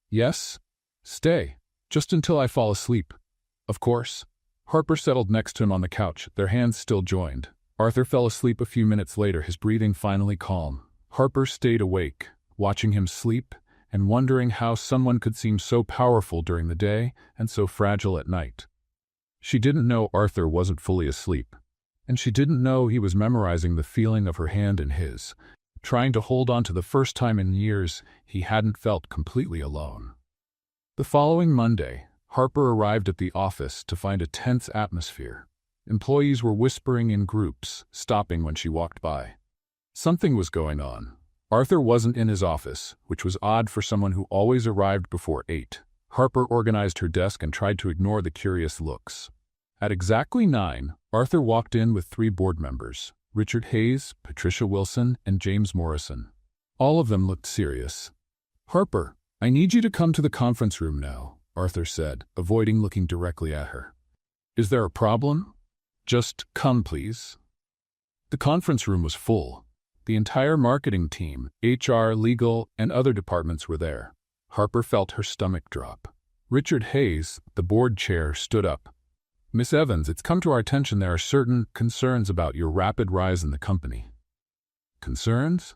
Yes? Stay. Just until I fall asleep. Of course. Harper settled next to him on the couch, their hands still joined. Arthur fell asleep a few minutes later, his breathing finally calm. Harper stayed awake, watching him sleep and wondering how someone could seem so powerful during the day and so fragile at night. She didn't know Arthur wasn't fully asleep, and she didn't know he was memorizing the feeling of her hand in his, trying to hold on to the first time in years he hadn't felt completely alone. The following Monday, Harper arrived at the office to find a tense atmosphere. Employees were whispering in groups, stopping when she walked by. Something was going on. Arthur wasn't in his office, which was odd for someone who always arrived before 8. Harper organized her desk and tried to ignore the curious looks. At exactly 9, Arthur walked in with 3 board members, Richard Hayes, Patricia Wilson, and James Morrison. All of them looked serious. Harper, I need you to come to the conference room now, Arthur said, avoiding looking directly at her. Is there a problem? Just come, please. The conference room was full. The entire marketing team, HR, legal, and other departments were there. Harper felt her stomach drop. Richard Hayes, the board chair, stood up. Miss Evans, it's come to our attention there are certain concerns about your rapid rise in the company. Concerns?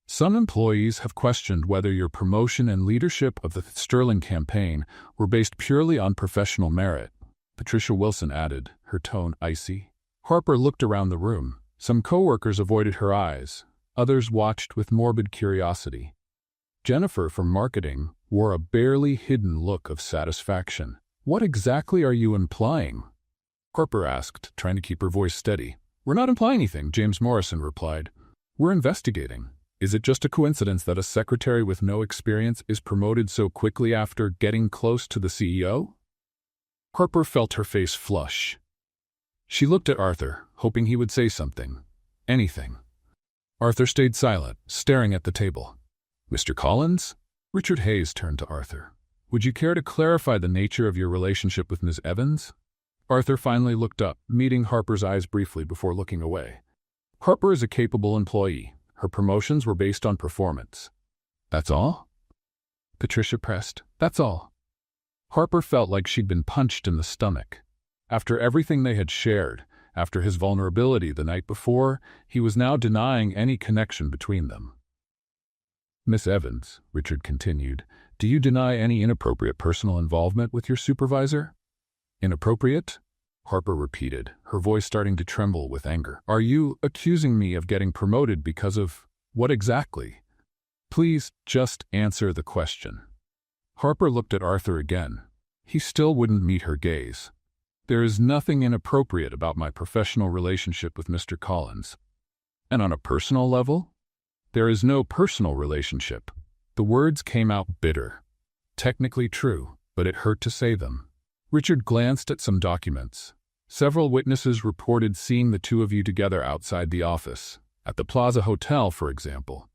Some employees have questioned whether your promotion and leadership of the Sterling campaign were based purely on professional merit, Patricia Wilson added, her tone icy. Harper looked around the room. Some coworkers avoided her eyes. Others watched with morbid curiosity. Jennifer from marketing wore a barely hidden look of satisfaction. What exactly are you implying? Harper asked, trying to keep her voice steady. We're not implying anything, James Morrison replied. We're investigating. Is it just a coincidence that a secretary with no experience is promoted so quickly after getting close to the CEO? Harper felt her face flush. She looked at Arthur, hoping he would say something. Anything. Arthur stayed silent, staring at the table. Mr. Collins? Richard Hayes turned to Arthur. Would you care to clarify the nature of your relationship with Ms. Evans? Arthur finally looked up, meeting Harper's eyes briefly before looking away. Harper is a capable employee. Her promotions were based on performance. That's all? Patricia pressed. That's all. Harper felt like she'd been punched in the stomach. After everything they had shared, after his vulnerability the night before, he was now denying any connection between them. Miss Evans, Richard continued, do you deny any inappropriate personal involvement with your supervisor? Inappropriate? Harper repeated, her voice starting to tremble with anger. Are you accusing me of getting promoted because of what exactly? Please just answer the question. Harper looked at Arthur again. He still wouldn't meet her gaze. There is nothing inappropriate about my professional relationship with Mr. Collins. And on a personal level? There is no personal relationship. The words came out bitter. Technically true, but it hurt to say them. Richard glanced at some documents. Several witnesses reported seeing the two of you together outside the office, at the Plaza Hotel, for example.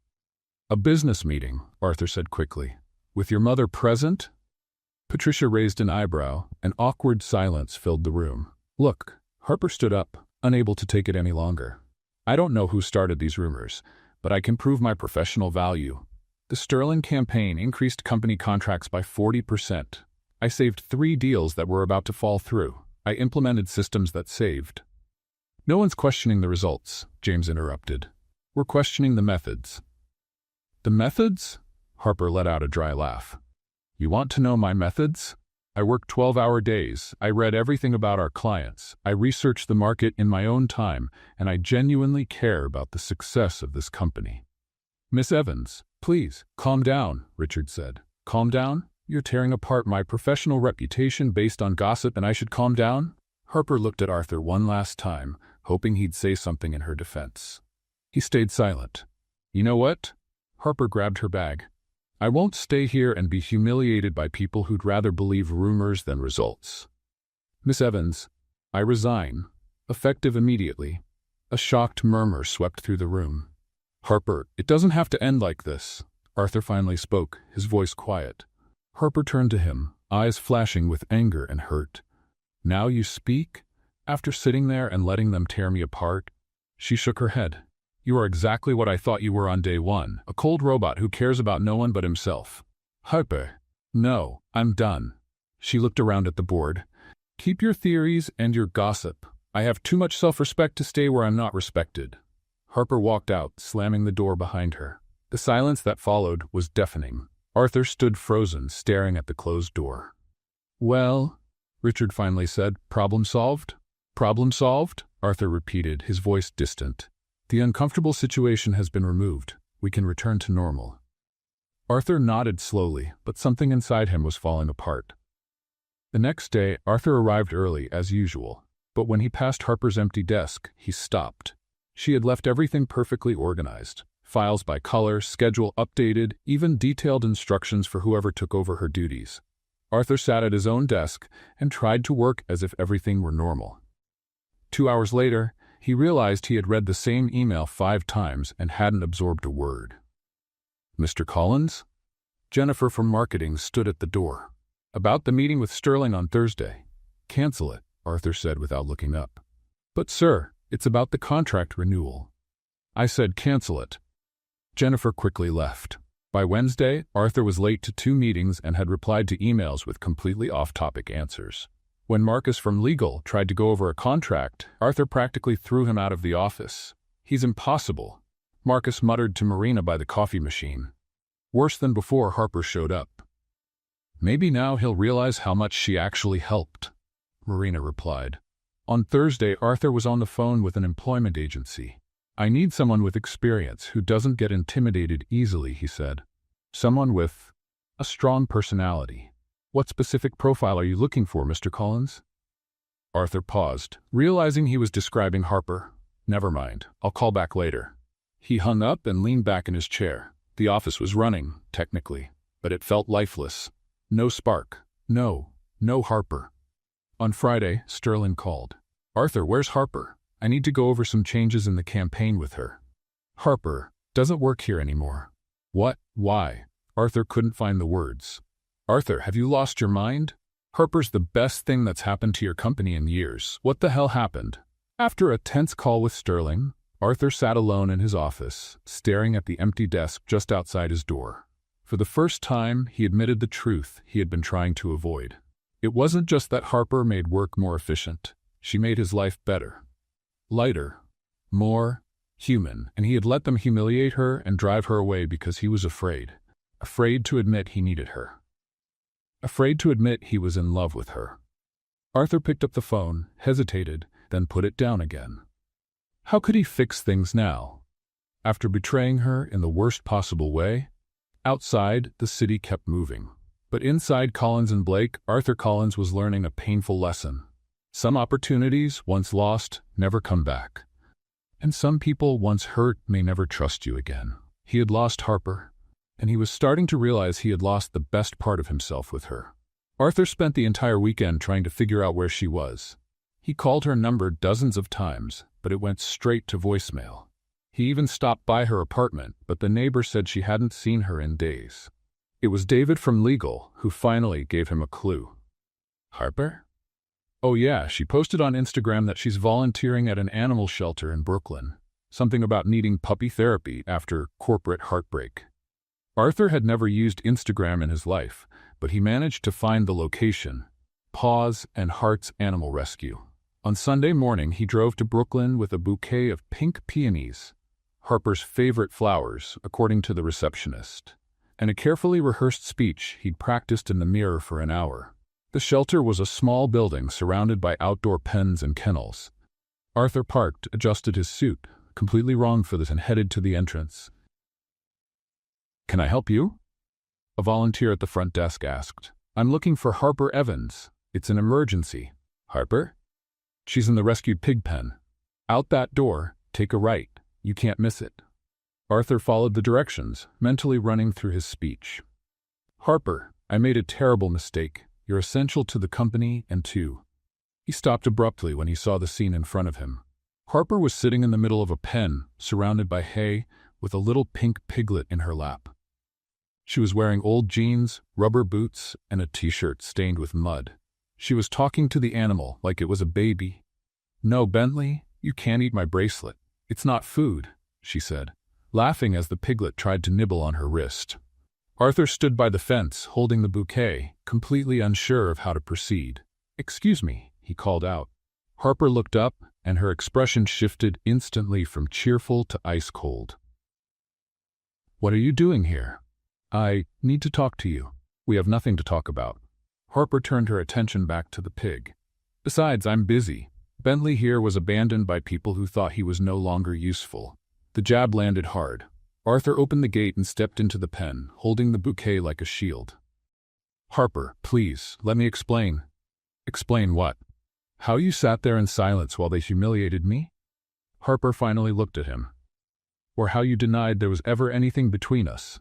A business meeting, Arthur said quickly. With your mother present? Patricia raised an eyebrow. An awkward silence filled the room. Look, Harper stood up, unable to take it any longer. I don't know who started these rumors, but I can prove my professional value. The Sterling campaign increased company contracts by 40%. I saved 3 deals that were about to fall through. I implemented systems that saved. No one's questioning the results, James interrupted. We're questioning the methods. The methods? Harper let out a dry laugh. You want to know my methods? I work 12-hour days. I read everything about our clients. I researched the market in my own time, and I genuinely care about the success of this company. Miss Evans, please, calm down, Richard said. Calm down? You're tearing apart my professional reputation based on gossip and I should calm down? Harper looked at Arthur one last time, hoping he'd say something in her defense. He stayed silent. You know what? Harper grabbed her bag. I won't stay here and be humiliated by people who'd rather believe rumors than results. Miss Evans, I resign, effective immediately. A shocked murmur swept through the room. Harper, it doesn't have to end like this. Arthur finally spoke, his voice quiet. Harper turned to him, eyes flashing with anger and hurt. Now you speak? After sitting there and letting them tear me apart? She shook her head. You are exactly what I thought you were on day one, a cold robot who cares about no one but himself. Harper. No, I'm done. She looked around at the board. Keep your theories and your gossip. I have too much self-respect to stay where I'm not respected. Harper walked out, slamming the door behind her. The silence that followed was deafening. Arthur stood frozen, staring at the closed door. Well, Richard finally said, problem solved? Problem solved? Arthur repeated, his voice distant. The uncomfortable situation has been removed. We can return to normal. Arthur nodded slowly, but something inside him was falling apart. The next day, Arthur arrived early, as usual. But when he passed Harper's empty desk, he stopped. She had left everything perfectly organized. Files by color, schedule updated, even detailed instructions for whoever took over her duties. Arthur sat at his own desk and tried to work as if everything were normal. 2 hours later, he realized he had read the same email 5 times and hadn't absorbed a word. Mr. Collins? Jennifer from marketing stood at the door. About the meeting with Sterling on Thursday. Cancel it, Arthur said without looking up. But sir, it's about the contract renewal. I said cancel it. Jennifer quickly left. By Wednesday, Arthur was late to 2 meetings and had replied to emails with completely off-topic answers. When Marcus from legal tried to go over a contract, Arthur practically threw him out of the office. He's impossible, Marcus muttered to Marina by the coffee machine. Worse than before, Harper showed up. Maybe now he'll realize how much she actually helped, Marina replied. On Thursday, Arthur was on the phone with an employment agency. I need someone with experience who doesn't get intimidated easily, he said. Someone with a strong personality. What specific profile are you looking for, Mr. Collins? Arthur paused, realizing he was describing Harper. Never mind, I'll call back later. He hung up and leaned back in his chair. The office was running, technically, but it felt lifeless. No spark. No Harper. On Friday, Sterling called. Arthur, where's Harper? I need to go over some changes in the campaign with her. Harper doesn't work here anymore. What? Why? Arthur couldn't find the words. Arthur, have you lost your mind? Harper's the best thing that's happened to your company in years. What the hell happened? After a tense call with Sterling, Arthur sat alone in his office, staring at the empty desk just outside his door. For the first time, he admitted the truth he had been trying to avoid. It wasn't just that Harper made work more efficient. She made his life better. Lighter. More human. And he had let them humiliate her and drive her away because he was afraid. Afraid to admit he needed her. Afraid to admit he was in love with her. Arthur picked up the phone, hesitated, then put it down again. How could he fix things now? After betraying her in the worst possible way? Outside, the city kept moving. But inside Collins and Blake, Arthur Collins was learning a painful lesson. Some opportunities, once lost, never come back. And some people, once hurt, may never trust you again. He had lost Harper. and he was starting to realize he had lost the best part of himself with her. Arthur spent the entire weekend trying to figure out where she was. He called her number dozens of times, but it went straight to voicemail. He even stopped by her apartment, but the neighbor said she hadn't seen her in days. It was David from legal who finally gave him a clue. Harper? Oh yeah, she posted on Instagram that she's volunteering at an animal shelter in Brooklyn. Something about needing puppy therapy after corporate heartbreak. Arthur had never used Instagram in his life, but he managed to find the location: Paws and Hearts Animal Rescue. On Sunday morning, he drove to Brooklyn with a bouquet of pink peonies, Harper's favorite flowers, according to the receptionist, and a carefully rehearsed speech he'd practiced in the mirror for an hour. The shelter was a small building surrounded by outdoor pens and kennels. Arthur parked, adjusted his suit, completely wrong for this, and headed to the entrance. "Can I help you?" A volunteer at the front desk asked. "I'm looking for Harper Evans. It's an emergency." "Harper?" "She's in the rescued pig pen. Out that door, take a right. You can't miss it." Arthur followed the directions, mentally running through his speech. "Harper, I made a terrible mistake. You're essential to the company and to—" He stopped abruptly when he saw the scene in front of him. Harper was sitting in the middle of a pen, surrounded by hay, with a little pink piglet in her lap. She was wearing old jeans, rubber boots, and a t-shirt stained with mud. She was talking to the animal like it was a baby. "No, Bentley, you can't eat my bracelet. It's not food," she said, laughing as the piglet tried to nibble on her wrist. Arthur stood by the fence, holding the bouquet, completely unsure of how to proceed. "Excuse me," he called out. Harper looked up, and her expression shifted instantly from cheerful to ice-cold. "What are you doing here?" "I need to talk to you." "We have nothing to talk about." Harper turned her attention back to the pig. "Besides, I'm busy." Bentley here was abandoned by people who thought he was no longer useful. The jab landed hard. Arthur opened the gate and stepped into the pen, holding the bouquet like a shield. "Harper, please, let me explain." "Explain what?" "How you sat there in silence while they humiliated me?" Harper finally looked at him. "Or how you denied there was ever anything between us."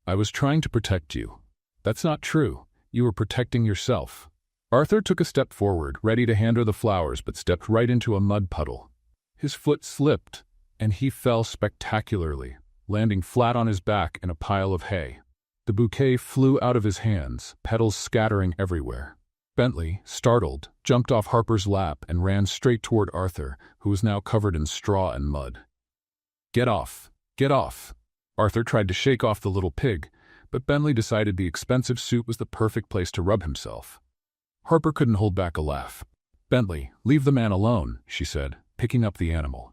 "I was trying to protect you." "That's not true. You were protecting yourself." Arthur took a step forward, ready to hand her the flowers, but stepped right into a mud puddle. His foot slipped, and he fell spectacularly, landing flat on his back in a pile of hay. The bouquet flew out of his hands, petals scattering everywhere. Bentley, startled, jumped off Harper's lap and ran straight toward Arthur, who was now covered in straw and mud. "Get off! Get off!" Arthur tried to shake off the little pig, but Bentley decided the expensive suit was the perfect place to rub himself. Harper couldn't hold back a laugh. "Bentley, leave the man alone," she said, picking up the animal.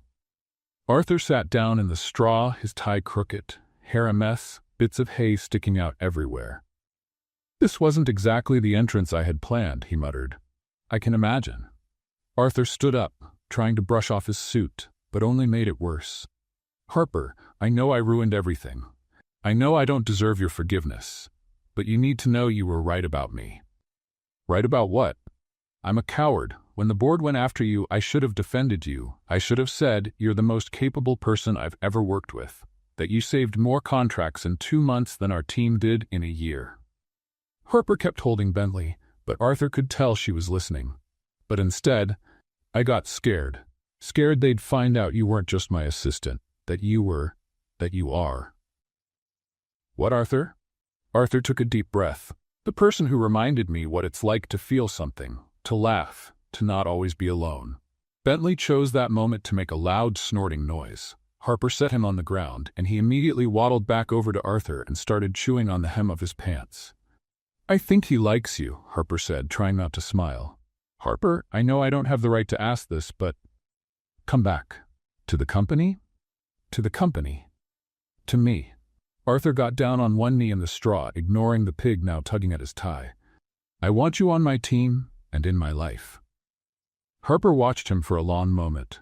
Arthur sat down in the straw, his tie crooked, hair a mess, bits of hay sticking out everywhere. "This wasn't exactly the entrance I had planned," he muttered. "I can imagine." Arthur stood up, trying to brush off his suit, but only made it worse. "Harper, I know I ruined everything. I know I don't deserve your forgiveness. But you need to know you were right about me." "Right about what?" "I'm a coward. When the board went after you, I should have defended you. I should have said you're the most capable person I've ever worked with, that you saved more contracts in 2 months than our team did in a year." Harper kept holding Bentley, but Arthur could tell she was listening. "But instead, I got scared. Scared they'd find out you weren't just my assistant, that you are." "What, Arthur?" Arthur took a deep breath. "The person who reminded me what it's like to feel something, to laugh, to not always be alone." Bentley chose that moment to make a loud snorting noise. Harper set him on the ground, and he immediately waddled back over to Arthur and started chewing on the hem of his pants. "I think he likes you," Harper said, trying not to smile. "Harper, I know I don't have the right to ask this, but—" "Come back." "To the company?" "To the company." "To me." Arthur got down on one knee in the straw, ignoring the pig now tugging at his tie. "I want you on my team and in my life." Harper watched him for a long moment.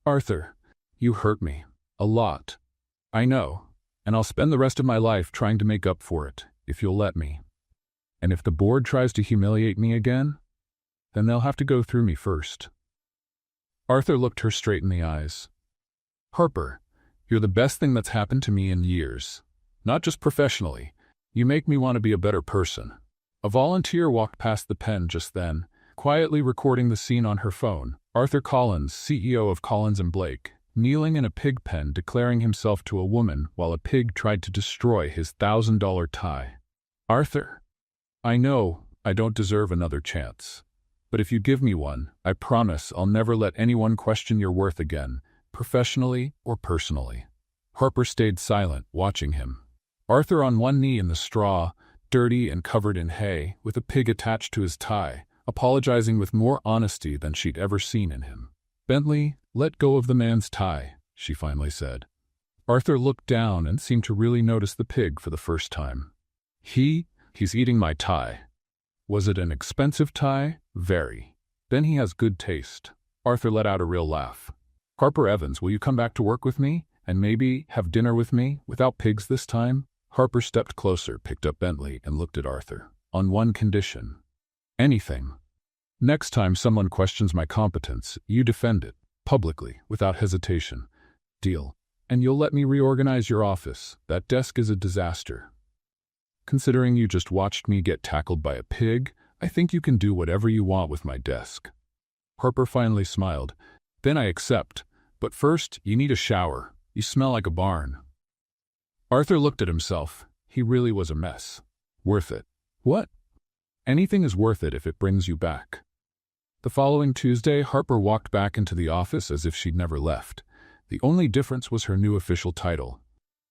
"Arthur, you hurt me. A lot. I know, and I'll spend the rest of my life trying to make up for it, if you'll let me. And if the board tries to humiliate me again, then they'll have to go through me first." Arthur looked her straight in the eyes. "Harper, you're the best thing that's happened to me in years. not just professionally. You make me want to be a better person." A volunteer walked past the pen just then, quietly recording the scene on her phone. Arthur Collins, CEO of Collins & Blake, kneeling in a pig pen declaring himself to a woman while a pig tried to destroy his $1,000 tie. "Arthur, I know I don't deserve another chance. But if you give me one, I promise I'll never let anyone question your worth again, professionally or personally." Harper stayed silent, watching him. Arthur on one knee in the straw, dirty and covered in hay, with a pig attached to his tie, apologizing with more honesty than she'd ever seen in him. "Bentley, let go of the man's tie," she finally said. Arthur looked down and seemed to really notice the pig for the first time. He's eating my tie. Was it an expensive tie? Very. Then he has good taste." Arthur let out a real laugh. "Harper Evans, will you come back to work with me, and maybe have dinner with me, without pigs this time?" Harper stepped closer, picked up Bentley, and looked at Arthur. "On one condition." "Anything. Next time someone questions my competence, you defend it, publicly, without hesitation. Deal. And you'll let me reorganize your office. That desk is a disaster. Considering you just watched me get tackled by a pig, I think you can do whatever you want with my desk." Harper finally smiled. "Then I accept. But first, you need a shower. You smell like a barn." Arthur looked at himself. He really was a mess. Worth it. What? Anything is worth it if it brings you back. The following Tuesday, Harper walked back into the office as if she'd never left. The only difference was her new official title.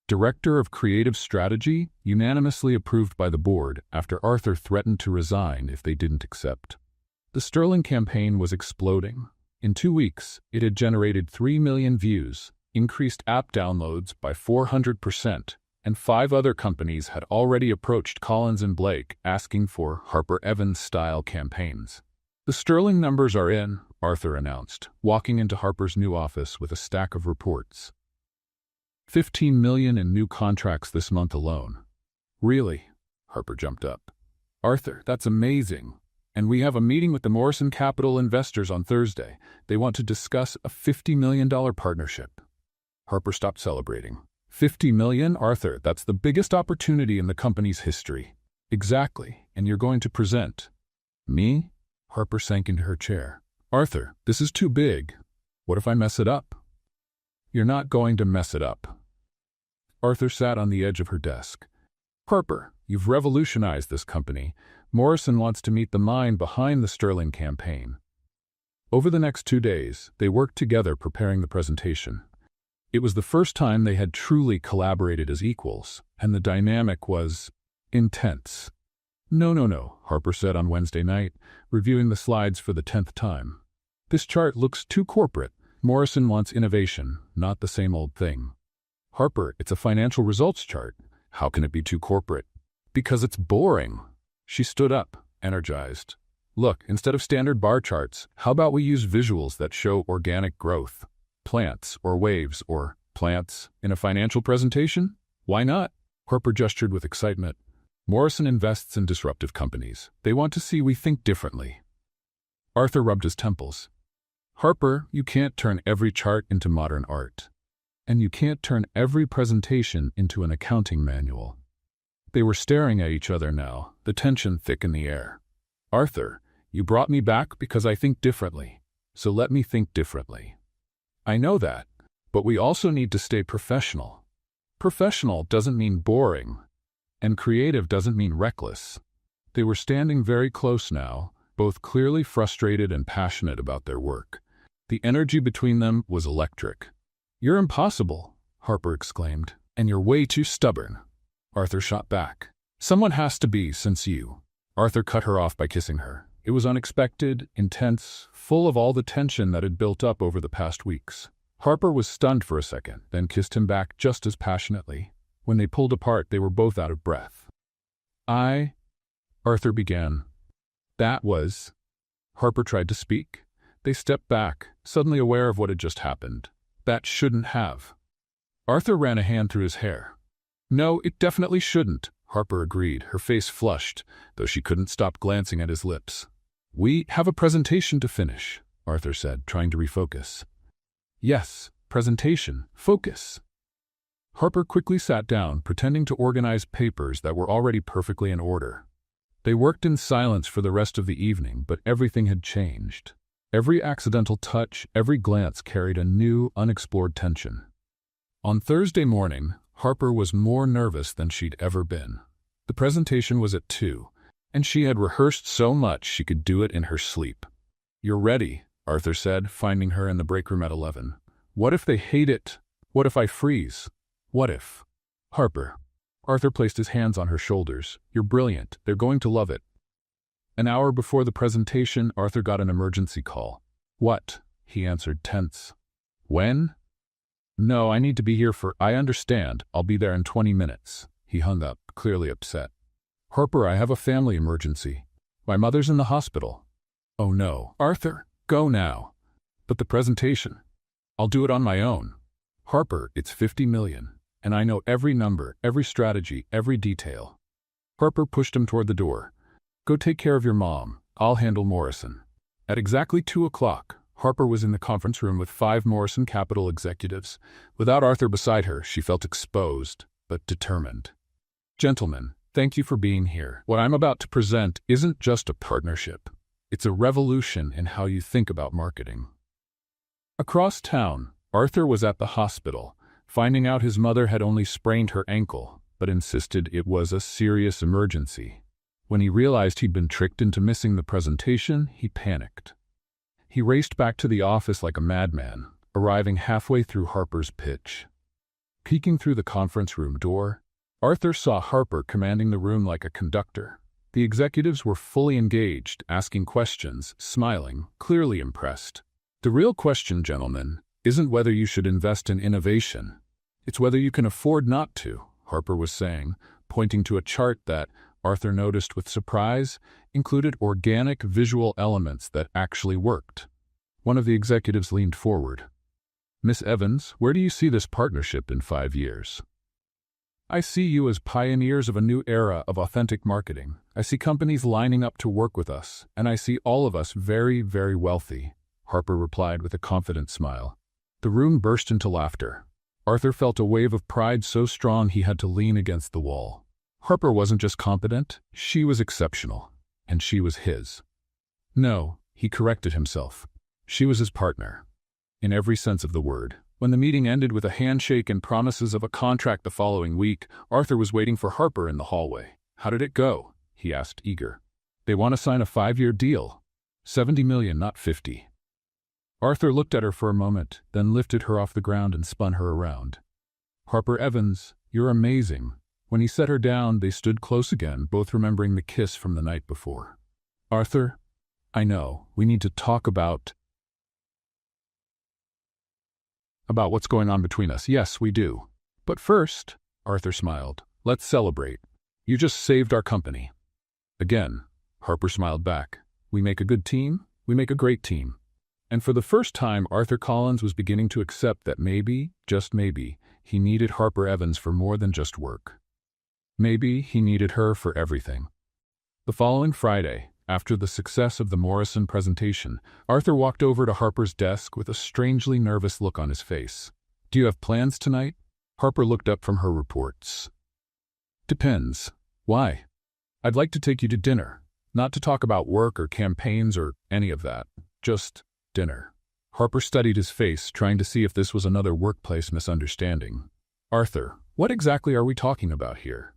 Director of Creative Strategy, unanimously approved by the board after Arthur threatened to resign if they didn't accept. The Sterling campaign was exploding. In 2 weeks, it had generated 3 million views, increased app downloads by 400%, and 5 other companies had already approached Collins & Blake asking for Harper Evans-style campaigns. "The Sterling numbers are in," Arthur announced, walking into Harper's new office with a stack of reports. 15 million in new contracts this month alone. "Really?" Harper jumped up. "Arthur, that's amazing. And we have a meeting with the Morrison Capital investors on Thursday. They want to discuss a $50 million partnership." Harper stopped celebrating. $50 million, Arthur, that's the biggest opportunity in the company's history. "Exactly, and you're going to present." "Me?" Harper sank into her chair. "Arthur, this is too big. What if I mess it up?" "You're not going to mess it up." Arthur sat on the edge of her desk. "Harper, you've revolutionized this company. Morrison wants to meet the mind behind the Sterling campaign." Over the next 2 days, they worked together preparing the presentation. It was the first time they had truly collaborated as equals, and the dynamic was intense. No, Harper said on Wednesday night, reviewing the slides for the 10th time. "This chart looks too corporate. Morrison wants innovation, not the same old thing." "Harper, it's a financial results chart. How can it be too corporate?" "Because it's boring." She stood up, energized. "Look, instead of standard bar charts, how about we use visuals that show organic growth? Plants or waves or plants in a financial presentation? Why not?" Harper gestured with excitement. "Morrison invests in disruptive companies. They want to see we think differently." Arthur rubbed his temples. "Harper, you can't turn every chart into modern art. And you can't turn every presentation into an accounting manual." They were staring at each other now, the tension thick in the air. "Arthur, you brought me back because I think differently. So let me think differently." "I know that, but we also need to stay professional. Professional doesn't mean boring, and creative doesn't mean reckless." They were standing very close now, both clearly frustrated and passionate about their work. The energy between them was electric. "You're impossible," Harper exclaimed, "and you're way too stubborn." Arthur shot back. "Someone has to be, since you." Arthur cut her off by kissing her. It was unexpected, intense, full of all the tension that had built up over the past weeks. Harper was stunned for a second, then kissed him back just as passionately. When they pulled apart, they were both out of breath. Arthur began. "That was..." Harper tried to speak. They stepped back, suddenly aware of what had just happened. "That shouldn't have." Arthur ran a hand through his hair. "No, it definitely shouldn't," Harper agreed, her face flushed, though she couldn't stop glancing at his lips. "We have a presentation to finish," Arthur said, trying to refocus. "Yes, presentation. Focus." Harper quickly sat down, pretending to organize papers that were already perfectly in order. They worked in silence for the rest of the evening, but everything had changed. Every accidental touch, every glance carried a new, unexplored tension. On Thursday morning, Harper was more nervous than she'd ever been. The presentation was at 2, and she had rehearsed so much she could do it in her sleep. "You're ready," Arthur said, finding her in the break room at 11. "What if they hate it? What if I freeze? What if?" "Harper." Arthur placed his hands on her shoulders. "You're brilliant. They're going to love it." An hour before the presentation, Arthur got an emergency call. "What?" he answered, tense. "When?" "No, I need to be here for—" "I understand. I'll be there in 20 minutes. He hung up, clearly upset. "Harper, I have a family emergency. My mother's in the hospital." "Oh no." "Arthur, go now." "But the presentation." "I'll do it on my own." "Harper, it's 50 million. And I know every number, every strategy, every detail." Harper pushed him toward the door. "Go take care of your mom. I'll handle Morrison." At exactly 2 o'clock, Harper was in the conference room with 5 Morrison Capital executives. Without Arthur beside her, she felt exposed, but determined. "Gentlemen, thank you for being here. What I'm about to present isn't just a partnership. It's a revolution in how you think about marketing." Across town, Arthur was at the hospital, finding out his mother had only sprained her ankle, but insisted it was a serious emergency. When he realized he'd been tricked into missing the presentation, he panicked. He raced back to the office like a madman, arriving halfway through Harper's pitch. Peeking through the conference room door, Arthur saw Harper commanding the room like a conductor. The executives were fully engaged, asking questions, smiling, clearly impressed. "The real question, gentlemen, isn't whether you should invest in innovation. It's whether you can afford not to," Harper was saying, pointing to a chart that, Arthur noticed with surprise, included organic visual elements that actually worked. One of the executives leaned forward. "Miss Evans, where do you see this partnership in 5 years?" "I see you as pioneers of a new era of authentic marketing. I see companies lining up to work with us, and I see all of us very, very wealthy," Harper replied with a confident smile. The room burst into laughter. Arthur felt a wave of pride so strong he had to lean against the wall. Harper wasn't just competent, she was exceptional, and she was his. No, he corrected himself. She was his partner, in every sense of the word. When the meeting ended with a handshake and promises of a contract the following week, Arthur was waiting for Harper in the hallway. "How did it go?" he asked, eager. "They want to sign a 5-year deal. 70 million, not 50. Arthur looked at her for a moment, then lifted her off the ground and spun her around. "Harper Evans, you're amazing." When he set her down, they stood close again, both remembering the kiss from the night before. "Arthur, I know, we need to talk about what's going on between us. Yes, we do. But first," Arthur smiled, "let's celebrate. You just saved our company." Again, Harper smiled back. "We make a good team, we make a great team." And for the first time, Arthur Collins was beginning to accept that maybe, just maybe, he needed Harper Evans for more than just work. Maybe he needed her for everything. The following Friday, after the success of the Morrison presentation, Arthur walked over to Harper's desk with a strangely nervous look on his face. "Do you have plans tonight?" Harper looked up from her reports. "Depends. Why?" "I'd like to take you to dinner. Not to talk about work or campaigns or any of that. Just dinner." Harper studied his face, trying to see if this was another workplace misunderstanding. "Arthur, what exactly are we talking about here?"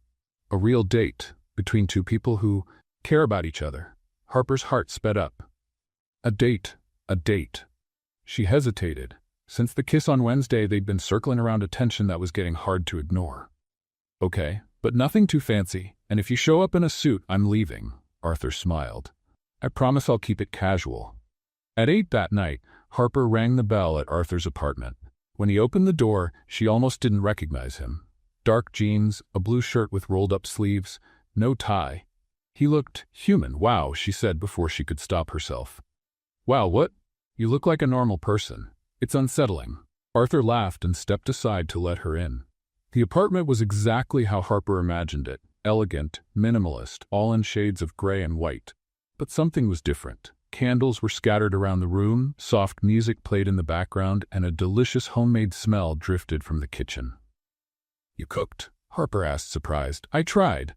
"A real date, between two people who care about each other." Harper's heart sped up. A date. She hesitated. Since the kiss on Wednesday, they'd been circling around a tension that was getting hard to ignore. "Okay, but nothing too fancy, and if you show up in a suit, I'm leaving," Arthur smiled. "I promise I'll keep it casual." At 8 that night, Harper rang the bell at Arthur's apartment. When he opened the door, she almost didn't recognize him. Dark jeans, a blue shirt with rolled-up sleeves, no tie. He looked human. "Wow," she said before she could stop herself. "Wow, what? You look like a normal person. It's unsettling." Arthur laughed and stepped aside to let her in. The apartment was exactly how Harper imagined it, elegant, minimalist, all in shades of gray and white. But something was different. Candles were scattered around the room, soft music played in the background, and a delicious homemade smell drifted from the kitchen. You cooked? Harper asked, surprised. I tried.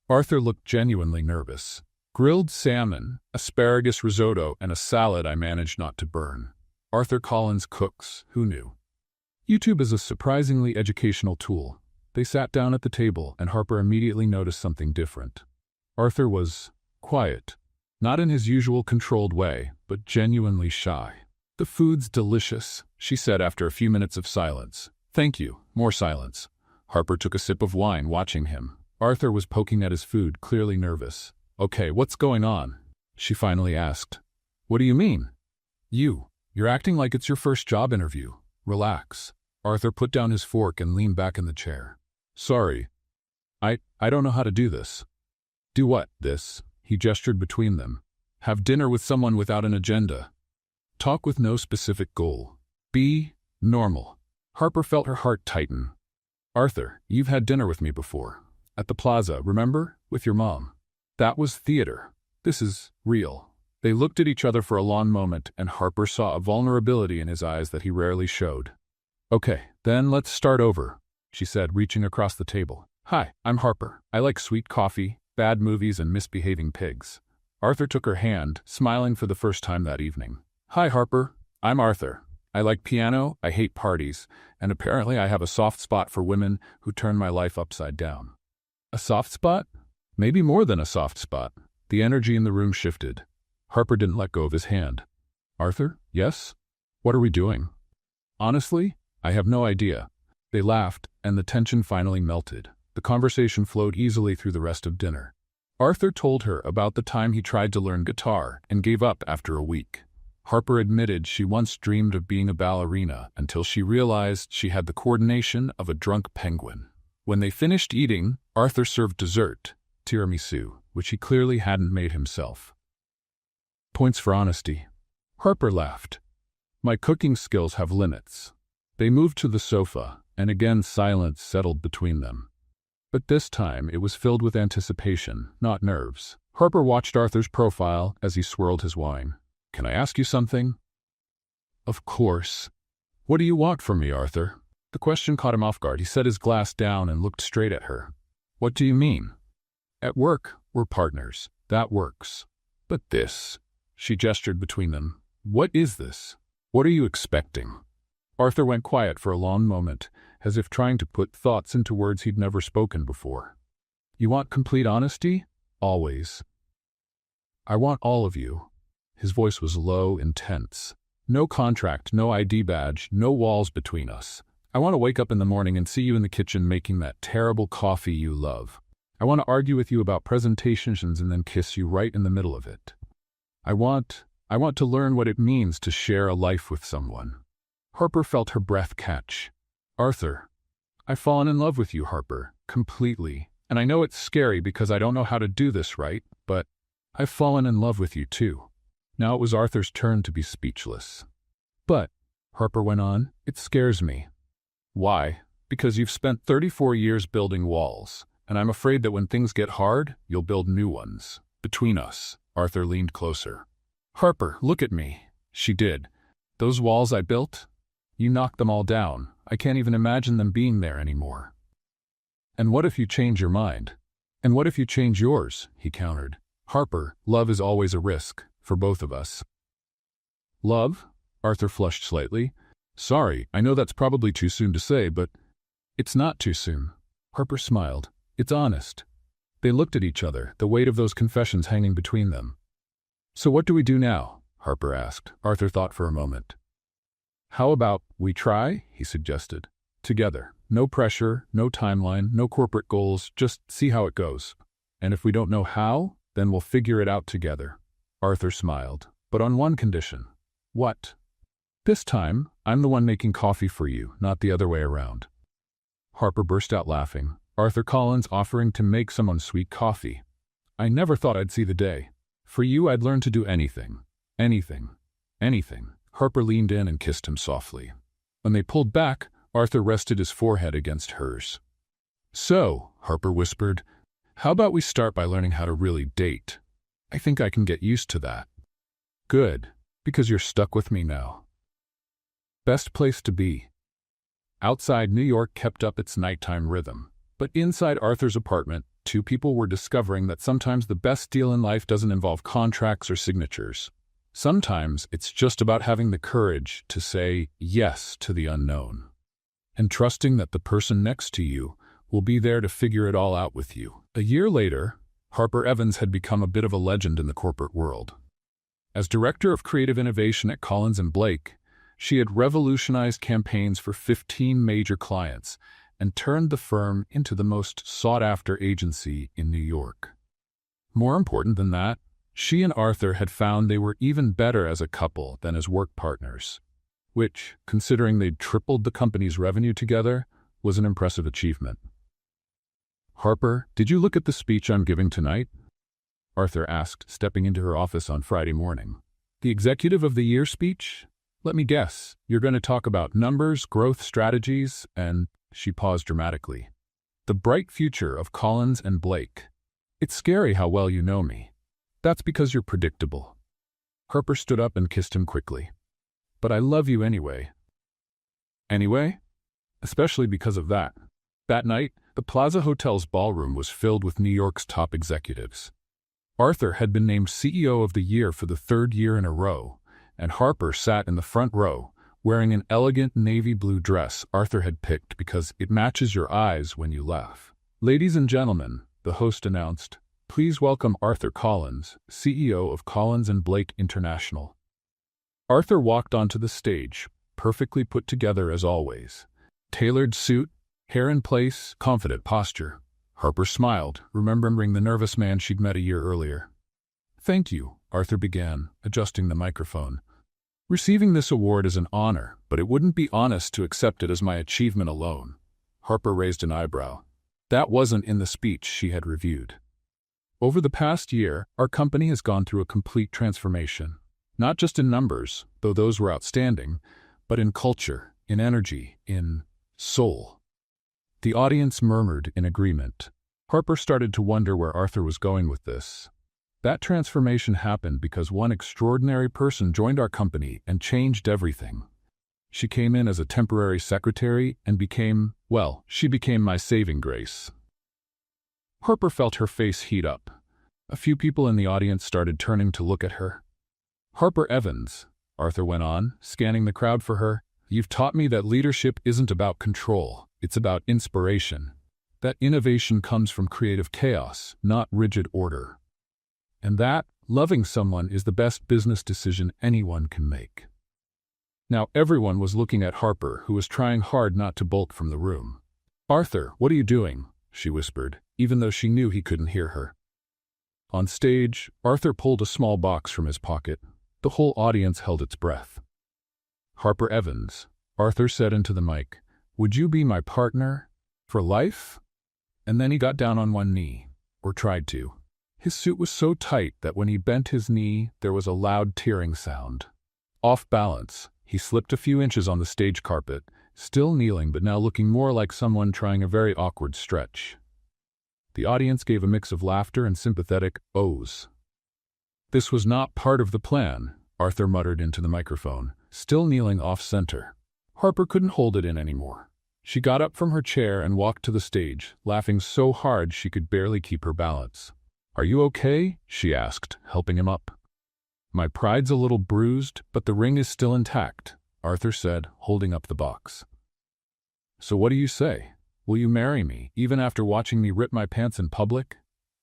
Arthur looked genuinely nervous. Grilled salmon, asparagus risotto, and a salad I managed not to burn. Arthur Collins cooks. Who knew? YouTube is a surprisingly educational tool. They sat down at the table, and Harper immediately noticed something different. Arthur was quiet. Not in his usual controlled way, but genuinely shy. The food's delicious, she said after a few minutes of silence. Thank you. More silence. Harper took a sip of wine, watching him. Arthur was poking at his food, clearly nervous. Okay, what's going on? She finally asked. What do you mean? You're acting like it's your first job interview. Relax. Arthur put down his fork and leaned back in the chair. Sorry. I don't know how to do this. Do what? This? He gestured between them. Have dinner with someone without an agenda. Talk with no specific goal. Be normal. Harper felt her heart tighten. Arthur, you've had dinner with me before. At the plaza, remember? With your mom. That was theater. This is real. They looked at each other for a long moment, and Harper saw a vulnerability in his eyes that he rarely showed. Okay, then let's start over, she said, reaching across the table. Hi, I'm Harper. I like sweet coffee, bad movies, and misbehaving pigs. Arthur took her hand, smiling for the first time that evening. Hi, Harper. I'm Arthur. I like piano, I hate parties, and apparently I have a soft spot for women who turn my life upside down. A soft spot? Maybe more than a soft spot. The energy in the room shifted. Harper didn't let go of his hand. Arthur? Yes? What are we doing? Honestly, I have no idea. They laughed, and the tension finally melted. The conversation flowed easily through the rest of dinner. Arthur told her about the time he tried to learn guitar and gave up after a week. Harper admitted she once dreamed of being a ballerina until she realized she had the coordination of a drunk penguin. When they finished eating, Arthur served dessert, tiramisu, which he clearly hadn't made himself. Points for honesty. Harper laughed. My cooking skills have limits. They moved to the sofa, and again silence settled between them. But this time it was filled with anticipation, not nerves. Harper watched Arthur's profile as he swirled his wine. Can I ask you something? Of course. What do you want from me, Arthur? The question caught him off guard. He set his glass down and looked straight at her. What do you mean? At work, we're partners. That works. But this, she gestured between them. What is this? What are you expecting? Arthur went quiet for a long moment, as if trying to put thoughts into words he'd never spoken before. You want complete honesty? Always. I want all of you. His voice was low, intense. No contract, no ID badge, no walls between us. I want to wake up in the morning and see you in the kitchen making that terrible coffee you love. I want to argue with you about presentations and then kiss you right in the middle of it. I want to learn what it means to share a life with someone. Harper felt her breath catch. Arthur, I've fallen in love with you, Harper, completely. And I know it's scary because I don't know how to do this right, but I've fallen in love with you too. Now it was Arthur's turn to be speechless. But, Harper went on, it scares me. Why? Because you've spent 34 years building walls, and I'm afraid that when things get hard, you'll build new ones. Between us, Arthur leaned closer. Harper, look at me. She did. Those walls I built? You knocked them all down. I can't even imagine them being there anymore. And what if you change your mind? And what if you change yours? He countered. Harper, love is always a risk, for both of us. Love? Arthur flushed slightly. Sorry, I know that's probably too soon to say, but it's not too soon. Harper smiled. It's honest. They looked at each other, the weight of those confessions hanging between them. So what do we do now? Harper asked. Arthur thought for a moment. How about we try? He suggested. Together. No pressure, no timeline, no corporate goals, just see how it goes. And if we don't know how, then we'll figure it out together. Arthur smiled. But on one condition. What? This time, I'm the one making coffee for you, not the other way around. Harper burst out laughing. Arthur Collins offering to make someone sweet coffee. I never thought I'd see the day. For you, I'd learn to do anything. Anything. Anything. Harper leaned in and kissed him softly. When they pulled back, Arthur rested his forehead against hers. So, Harper whispered, how about we start by learning how to really date? I think I can get used to that. Good, because you're stuck with me now. Best place to be. Outside, New York kept up its nighttime rhythm. But inside Arthur's apartment, two people were discovering that sometimes the best deal in life doesn't involve contracts or signatures. Sometimes it's just about having the courage to say yes to the unknown, and trusting that the person next to you will be there to figure it all out with you. A year later, Harper Evans had become a bit of a legend in the corporate world. As Director of Creative Innovation at Collins & Blake, she had revolutionized campaigns for 15 major clients and turned the firm into the most sought-after agency in New York. More important than that, she and Arthur had found they were even better as a couple than as work partners, which, considering they'd tripled the company's revenue together, was an impressive achievement. "Harper, did you look at the speech I'm giving tonight?" Arthur asked, stepping into her office on Friday morning. "The Executive of the Year speech? Let me guess, you're going to talk about numbers, growth strategies, and..." She paused dramatically. "The bright future of Collins & Blake. It's scary how well you know me." "That's because you're predictable." Harper stood up and kissed him quickly. "But I love you anyway." "Anyway?" "Especially because of that." That night, the Plaza Hotel's ballroom was filled with New York's top executives. Arthur had been named CEO of the Year for the third year in a row, and Harper sat in the front row, wearing an elegant navy blue dress Arthur had picked because it matches your eyes when you laugh. "Ladies and gentlemen," the host announced, "please welcome Arthur Collins, CEO of Collins & Blake International." Arthur walked onto the stage, perfectly put together as always. Tailored suit, hair in place, confident posture. Harper smiled, remembering the nervous man she'd met a year earlier. "Thank you," Arthur began, adjusting the microphone. "Receiving this award is an honor, but it wouldn't be honest to accept it as my achievement alone." Harper raised an eyebrow. That wasn't in the speech she had reviewed. "Over the past year, our company has gone through a complete transformation. Not just in numbers, though those were outstanding, but in culture, in energy, in soul." The audience murmured in agreement. Harper started to wonder where Arthur was going with this. That transformation happened because one extraordinary person joined our company and changed everything. She came in as a temporary secretary and she became my saving grace. Harper felt her face heat up. A few people in the audience started turning to look at her. "Harper Evans," Arthur went on, scanning the crowd for her, "you've taught me that leadership isn't about control, it's about inspiration. That innovation comes from creative chaos, not rigid order. And that, loving someone is the best business decision anyone can make." Now everyone was looking at Harper, who was trying hard not to bolt from the room. "Arthur, what are you doing?" she whispered, even though she knew he couldn't hear her. On stage, Arthur pulled a small box from his pocket. The whole audience held its breath. "Harper Evans," Arthur said into the mic, "would you be my partner for life?" And then he got down on one knee, or tried to. His suit was so tight that when he bent his knee, there was a loud tearing sound. Off balance, he slipped a few inches on the stage carpet, still kneeling but now looking more like someone trying a very awkward stretch. The audience gave a mix of laughter and sympathetic ohs. "This was not part of the plan," Arthur muttered into the microphone, still kneeling off-center. Harper couldn't hold it in anymore. She got up from her chair and walked to the stage, laughing so hard she could barely keep her balance. "Are you okay?" she asked, helping him up. "My pride's a little bruised, but the ring is still intact," Arthur said, holding up the box. "So what do you say? Will you marry me, even after watching me rip my pants in public?"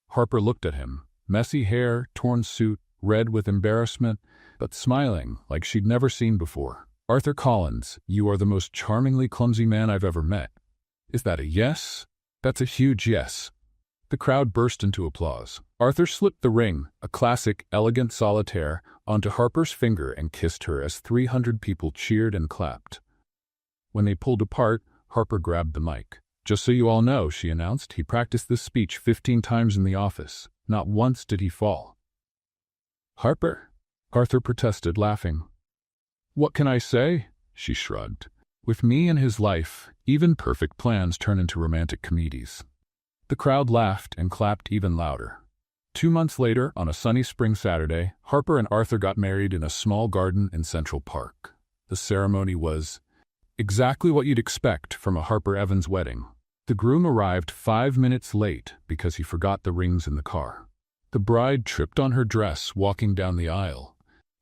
Harper looked at him, messy hair, torn suit, red with embarrassment, but smiling like she'd never seen before. "Arthur Collins, you are the most charmingly clumsy man I've ever met." "Is that a yes?" "That's a huge yes." The crowd burst into applause. Arthur slipped the ring, a classic, elegant solitaire, onto Harper's finger and kissed her as 300 people cheered and clapped. When they pulled apart, Harper grabbed the mic. "Just so you all know," she announced, "he practiced this speech 15 times in the office. Not once did he fall." "Harper?" Arthur protested, laughing. "What can I say?" she shrugged. "With me and his life, even perfect plans turn into romantic comedies." The crowd laughed and clapped even louder. 2 months later, on a sunny spring Saturday, Harper and Arthur got married in a small garden in Central Park. The ceremony was Exactly what you'd expect from a Harper Evans wedding. The groom arrived 5 minutes late because he forgot the rings in the car. The bride tripped on her dress walking down the aisle,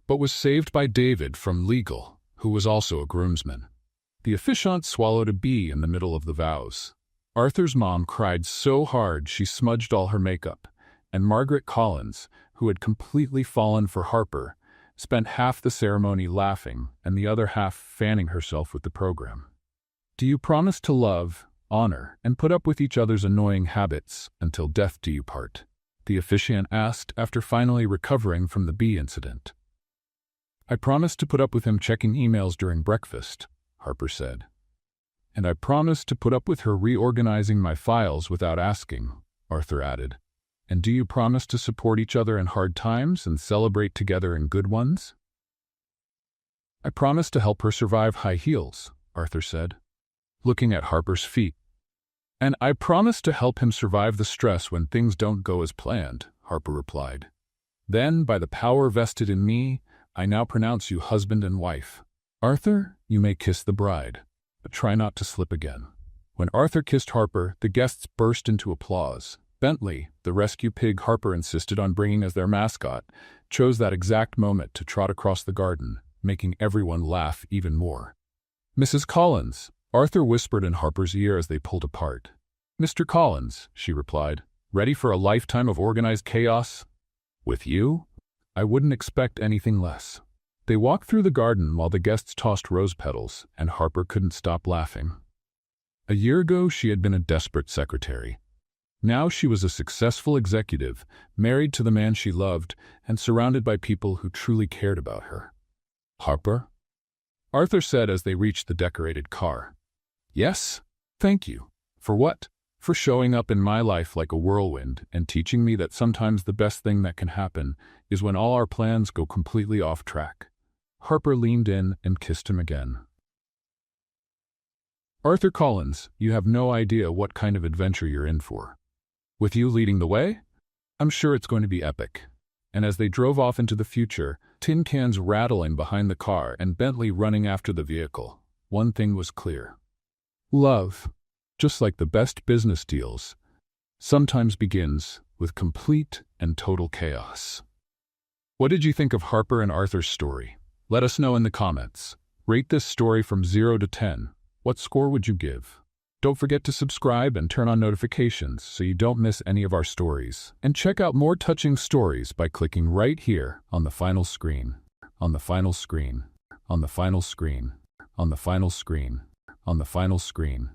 but was saved by David from legal, who was also a groomsman. The officiant swallowed a bee in the middle of the vows. Arthur's mom cried so hard she smudged all her makeup, and Margaret Collins, who had completely fallen for Harper, spent half the ceremony laughing and the other half fanning herself with the program. Do you promise to love, honor, and put up with each other's annoying habits until death do you part? The officiant asked after finally recovering from the bee incident. I promised to put up with him checking emails during breakfast, Harper said. And I promised to put up with her reorganizing my files without asking, Arthur added. And do you promise to support each other in hard times and celebrate together in good ones? I promised to help her survive high heels, Arthur said, looking at Harper's feet. And I promised to help him survive the stress when things don't go as planned, Harper replied. Then, by the power vested in me, I now pronounce you husband and wife. Arthur, you may kiss the bride, but try not to slip again. When Arthur kissed Harper, the guests burst into applause. Bentley, the rescue pig Harper insisted on bringing as their mascot, chose that exact moment to trot across the garden, making everyone laugh even more. Mrs. Collins, Arthur whispered in Harper's ear as they pulled apart. Mr. Collins, she replied, ready for a lifetime of organized chaos? With you? I wouldn't expect anything less. They walked through the garden while the guests tossed rose petals, and Harper couldn't stop laughing. A year ago, she had been a desperate secretary. Now she was a successful executive, married to the man she loved, and surrounded by people who truly cared about her. Harper? Arthur said as they reached the decorated car. Yes, thank you. For what? For showing up in my life like a whirlwind and teaching me that sometimes the best thing that can happen is when all our plans go completely off track. Harper leaned in and kissed him again. Arthur Collins, you have no idea what kind of adventure you're in for. With you leading the way? I'm sure it's going to be epic. And as they drove off into the future, tin cans rattling behind the car and Bentley running after the vehicle, one thing was clear. Love, just like the best business deals, sometimes begins with complete and total chaos. What did you think of Harper and Arthur's story? Let us know in the comments. Rate this story from 0 to 10. What score would you give? Don't forget to subscribe and turn on notifications so you don't miss any of our stories. And check out more touching stories by clicking right here on the final screen. On the final screen. On the final screen. On the final screen. On the final screen.